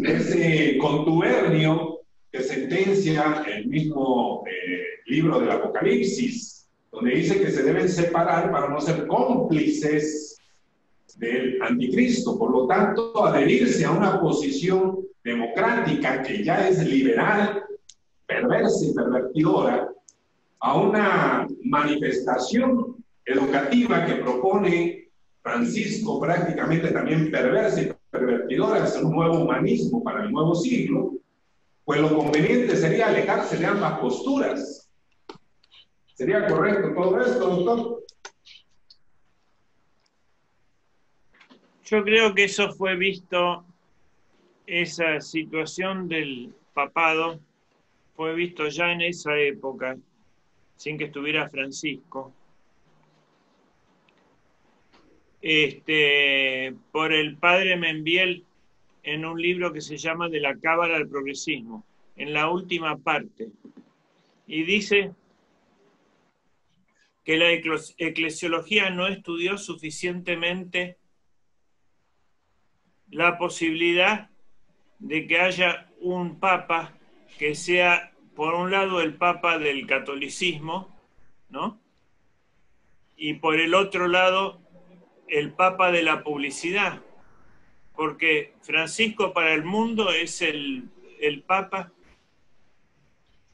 ese contubernio que sentencia el mismo libro del Apocalipsis, donde dice que se deben separar para no ser cómplices del anticristo. Por lo tanto, adherirse a una posición democrática que ya es liberal, perversa y pervertidora, a una manifestación educativa que propone Francisco, prácticamente también perversa y pervertidora, es un nuevo humanismo para el nuevo siglo, pues lo conveniente sería alejarse de ambas posturas. ¿Sería correcto todo esto, doctor? Yo creo que eso fue visto, esa situación del papado, fue visto ya en esa época, sin que estuviera Francisco, por el padre Membiel en un libro que se llama De la Cábala al Progresismo, en la última parte, y dice que la eclesiología no estudió suficientemente la posibilidad de que haya un papa que sea, por un lado, el papa del catolicismo, ¿no? Y por el otro lado, el papa de la publicidad, porque Francisco para el mundo es el papa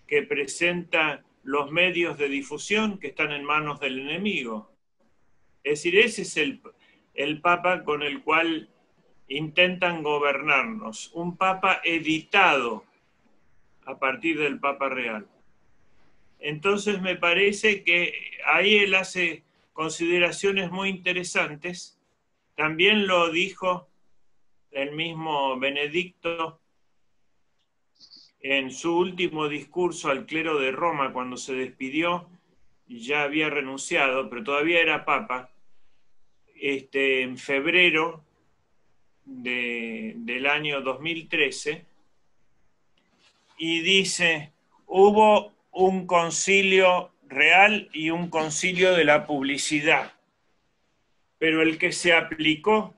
que presenta los medios de difusión que están en manos del enemigo. Es decir, ese es el papa con el cual intentan gobernarnos, un papa editado a partir del papa real. Entonces me parece que ahí él hace consideraciones muy interesantes. También lo dijo el mismo Benedicto en su último discurso al clero de Roma, cuando se despidió, ya había renunciado, pero todavía era papa, en febrero del año 2013, y dice, hubo un concilio real y un concilio de la publicidad, pero el que se aplicó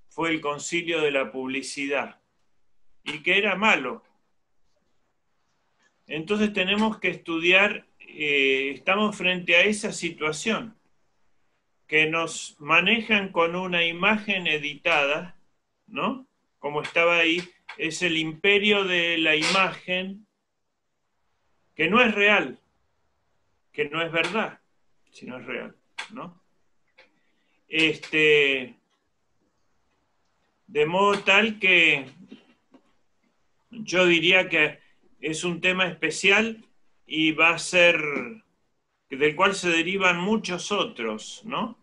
fue el concilio de la publicidad, y que era malo. Entonces tenemos que estudiar, estamos frente a esa situación, que nos manejan con una imagen editada, ¿no? Como estaba ahí, es el imperio de la imagen, que no es real, que no es verdad, sino es real, ¿no? De modo tal que yo diría que es un tema especial y va a ser, del cual se derivan muchos otros, ¿no?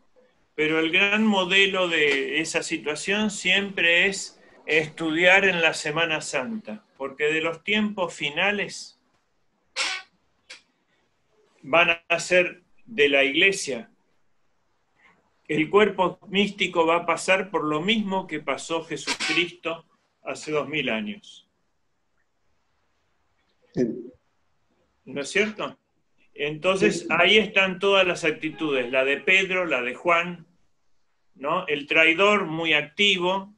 Pero el gran modelo de esa situación siempre es estudiar en la Semana Santa, porque de los tiempos finales van a ser de la Iglesia. El cuerpo místico va a pasar por lo mismo que pasó Jesucristo hace 2000 años. ¿No es cierto? Entonces ahí están todas las actitudes, la de Pedro, la de Juan, ¿no? El traidor muy activo,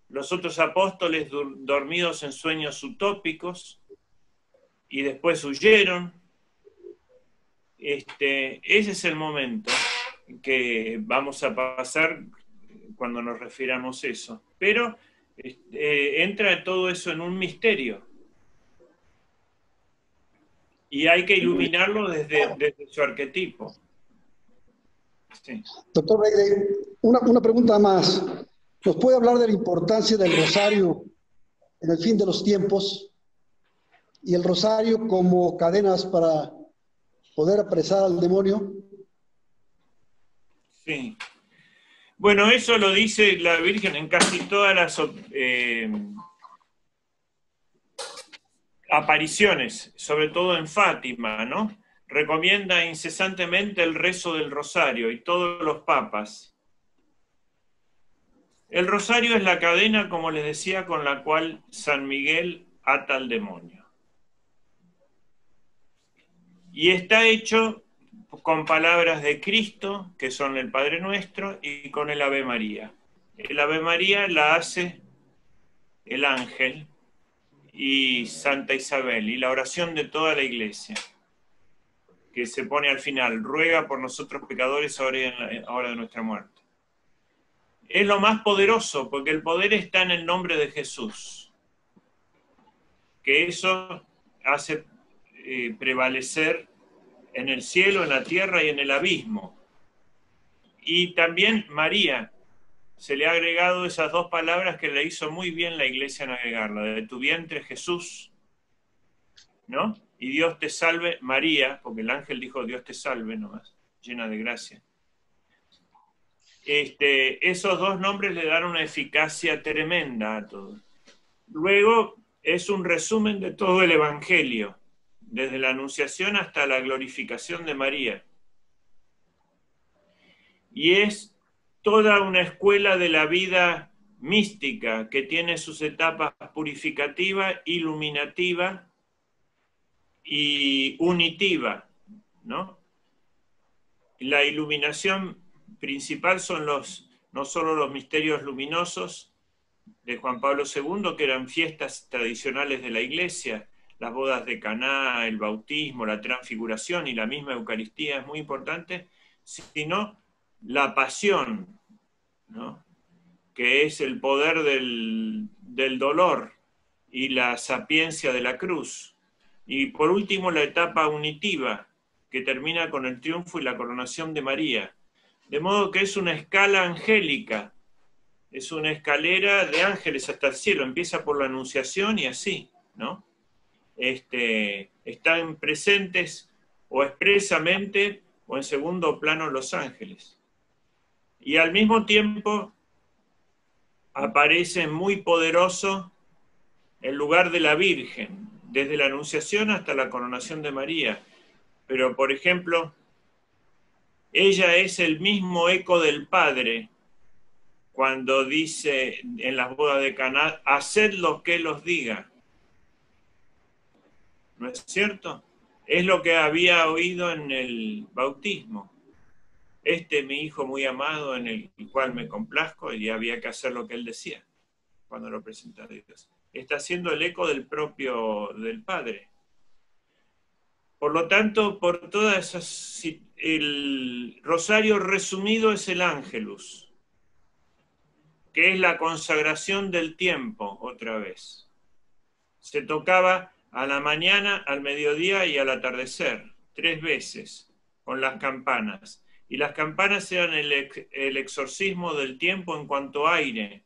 los otros apóstoles dormidos en sueños utópicos y después huyeron. Ese es el momento que vamos a pasar cuando nos refiramos a eso. Pero entra todo eso en un misterio. Y hay que iluminarlo desde su arquetipo. Sí. Doctor Breide, una pregunta más. ¿Nos puede hablar de la importancia del rosario en el fin de los tiempos y el rosario como cadenas para poder apresar al demonio? Sí. Bueno, eso lo dice la Virgen en casi todas las apariciones, sobre todo en Fátima, ¿no? Recomienda incesantemente el rezo del rosario y todos los papas. El rosario es la cadena, como les decía, con la cual San Miguel ata al demonio. Y está hecho con palabras de Cristo, que son el Padre Nuestro, y con el Ave María. El Ave María la hace el ángel y Santa Isabel, y la oración de toda la Iglesia, que se pone al final, ruega por nosotros pecadores ahora en la hora de nuestra muerte. Es lo más poderoso, porque el poder está en el nombre de Jesús, que eso hace prevalecer en el cielo, en la tierra y en el abismo. Y también María, se le ha agregado esas dos palabras que le hizo muy bien la Iglesia en agregarla, de tu vientre Jesús, ¿no? Y Dios te salve María, porque el ángel dijo Dios te salve nomás, llena de gracia. Esos dos nombres le dan una eficacia tremenda a todo. Luego es un resumen de todo el Evangelio, desde la Anunciación hasta la glorificación de María. Y es toda una escuela de la vida mística que tiene sus etapas purificativa, iluminativa y unitiva, ¿no? La iluminación principal son no solo los misterios luminosos de Juan Pablo II, que eran fiestas tradicionales de la Iglesia, las bodas de Caná, el bautismo, la transfiguración y la misma Eucaristía es muy importante, sino la pasión, ¿no? Que es el poder del dolor y la sapiencia de la cruz. Y por último la etapa unitiva, que termina con el triunfo y la coronación de María. De modo que es una escala angélica, es una escalera de ángeles hasta el cielo, empieza por la Anunciación y así, ¿no? Están presentes o expresamente, o en segundo plano los ángeles. Y al mismo tiempo aparece muy poderoso el lugar de la Virgen, desde la Anunciación hasta la coronación de María. Pero, por ejemplo, ella es el mismo eco del Padre, cuando dice en las bodas de Caná, haced lo que Él os diga. ¿No es cierto? Es lo que había oído en el bautismo. Este es mi hijo muy amado en el cual me complazco, y había que hacer lo que Él decía cuando lo presenta a Dios. Está haciendo el eco del propio del Padre. Por lo tanto, por todas esas, el rosario resumido es el Ángelus, que es la consagración del tiempo, otra vez. Se tocaba a la mañana, al mediodía y al atardecer, 3 veces, con las campanas. Y las campanas eran el exorcismo del tiempo en cuanto a aire.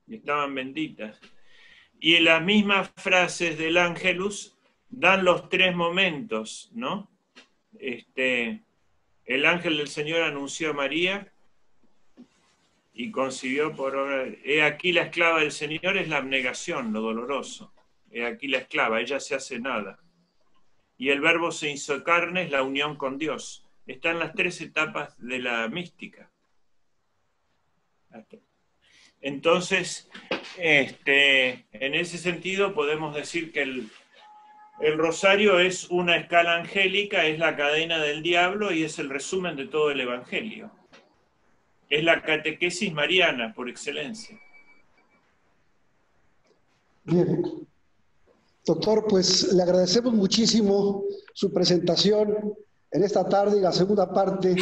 Y estaban benditas. Y en las mismas frases del Ángelus dan los 3 momentos, ¿no? El ángel del Señor anunció a María y concibió por obra. He aquí la esclava del Señor, es la abnegación, lo doloroso. He aquí la esclava, ella se hace nada. Y el verbo se hizo carne, es la unión con Dios. Están las 3 etapas de la mística. Entonces, en ese sentido podemos decir que el rosario es una escala angélica, es la cadena del diablo y es el resumen de todo el Evangelio. Es la catequesis mariana por excelencia. Bien. Doctor, pues le agradecemos muchísimo su presentación en esta tarde y la segunda parte de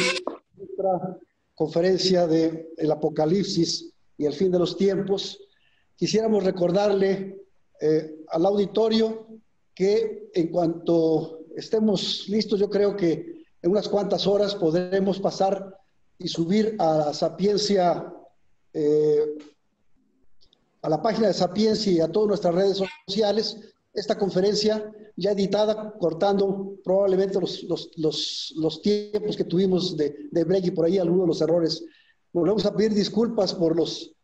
nuestra conferencia de el Apocalipsis y el fin de los tiempos. Quisiéramos recordarle al auditorio que en cuanto estemos listos, yo creo que en unas cuantas horas podremos pasar y subir a la Sapiencia, a la página de Sapiencia y a todas nuestras redes sociales, esta conferencia ya editada, cortando probablemente los tiempos que tuvimos de break y por ahí algunos de los errores. Volvemos a pedir disculpas por los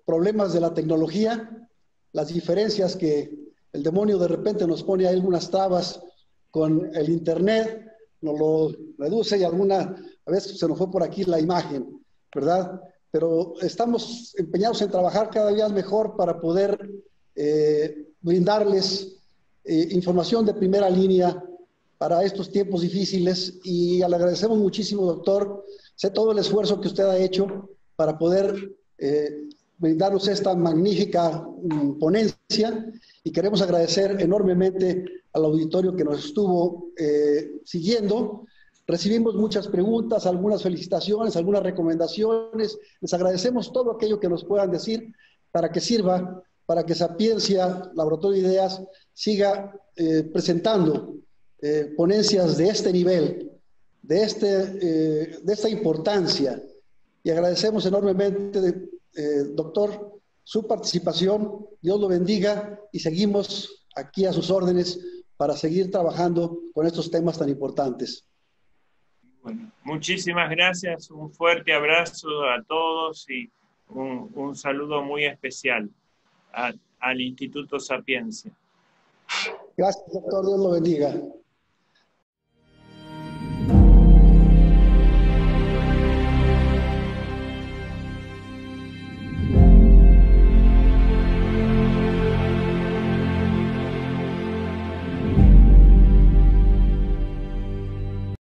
problemas de la tecnología, las diferencias que el demonio de repente nos pone ahí algunas trabas con el internet, nos lo reduce y a veces se nos fue por aquí la imagen, ¿verdad? Pero estamos empeñados en trabajar cada día mejor para poder brindarles información de primera línea para estos tiempos difíciles, y le agradecemos muchísimo, doctor. Sé todo el esfuerzo que usted ha hecho para poder brindarnos esta magnífica ponencia, y queremos agradecer enormemente al auditorio que nos estuvo siguiendo. Recibimos muchas preguntas, algunas felicitaciones, algunas recomendaciones. Les agradecemos todo aquello que nos puedan decir para que sirva, para que Sapiencia, Laboratorio de Ideas, siga presentando ponencias de este nivel, de esta importancia. Y agradecemos enormemente, doctor, su participación. Dios lo bendiga y seguimos aquí a sus órdenes para seguir trabajando con estos temas tan importantes. Bueno, muchísimas gracias, un fuerte abrazo a todos y un saludo muy especial al Instituto Sapiencia. Gracias, doctor. Dios lo bendiga.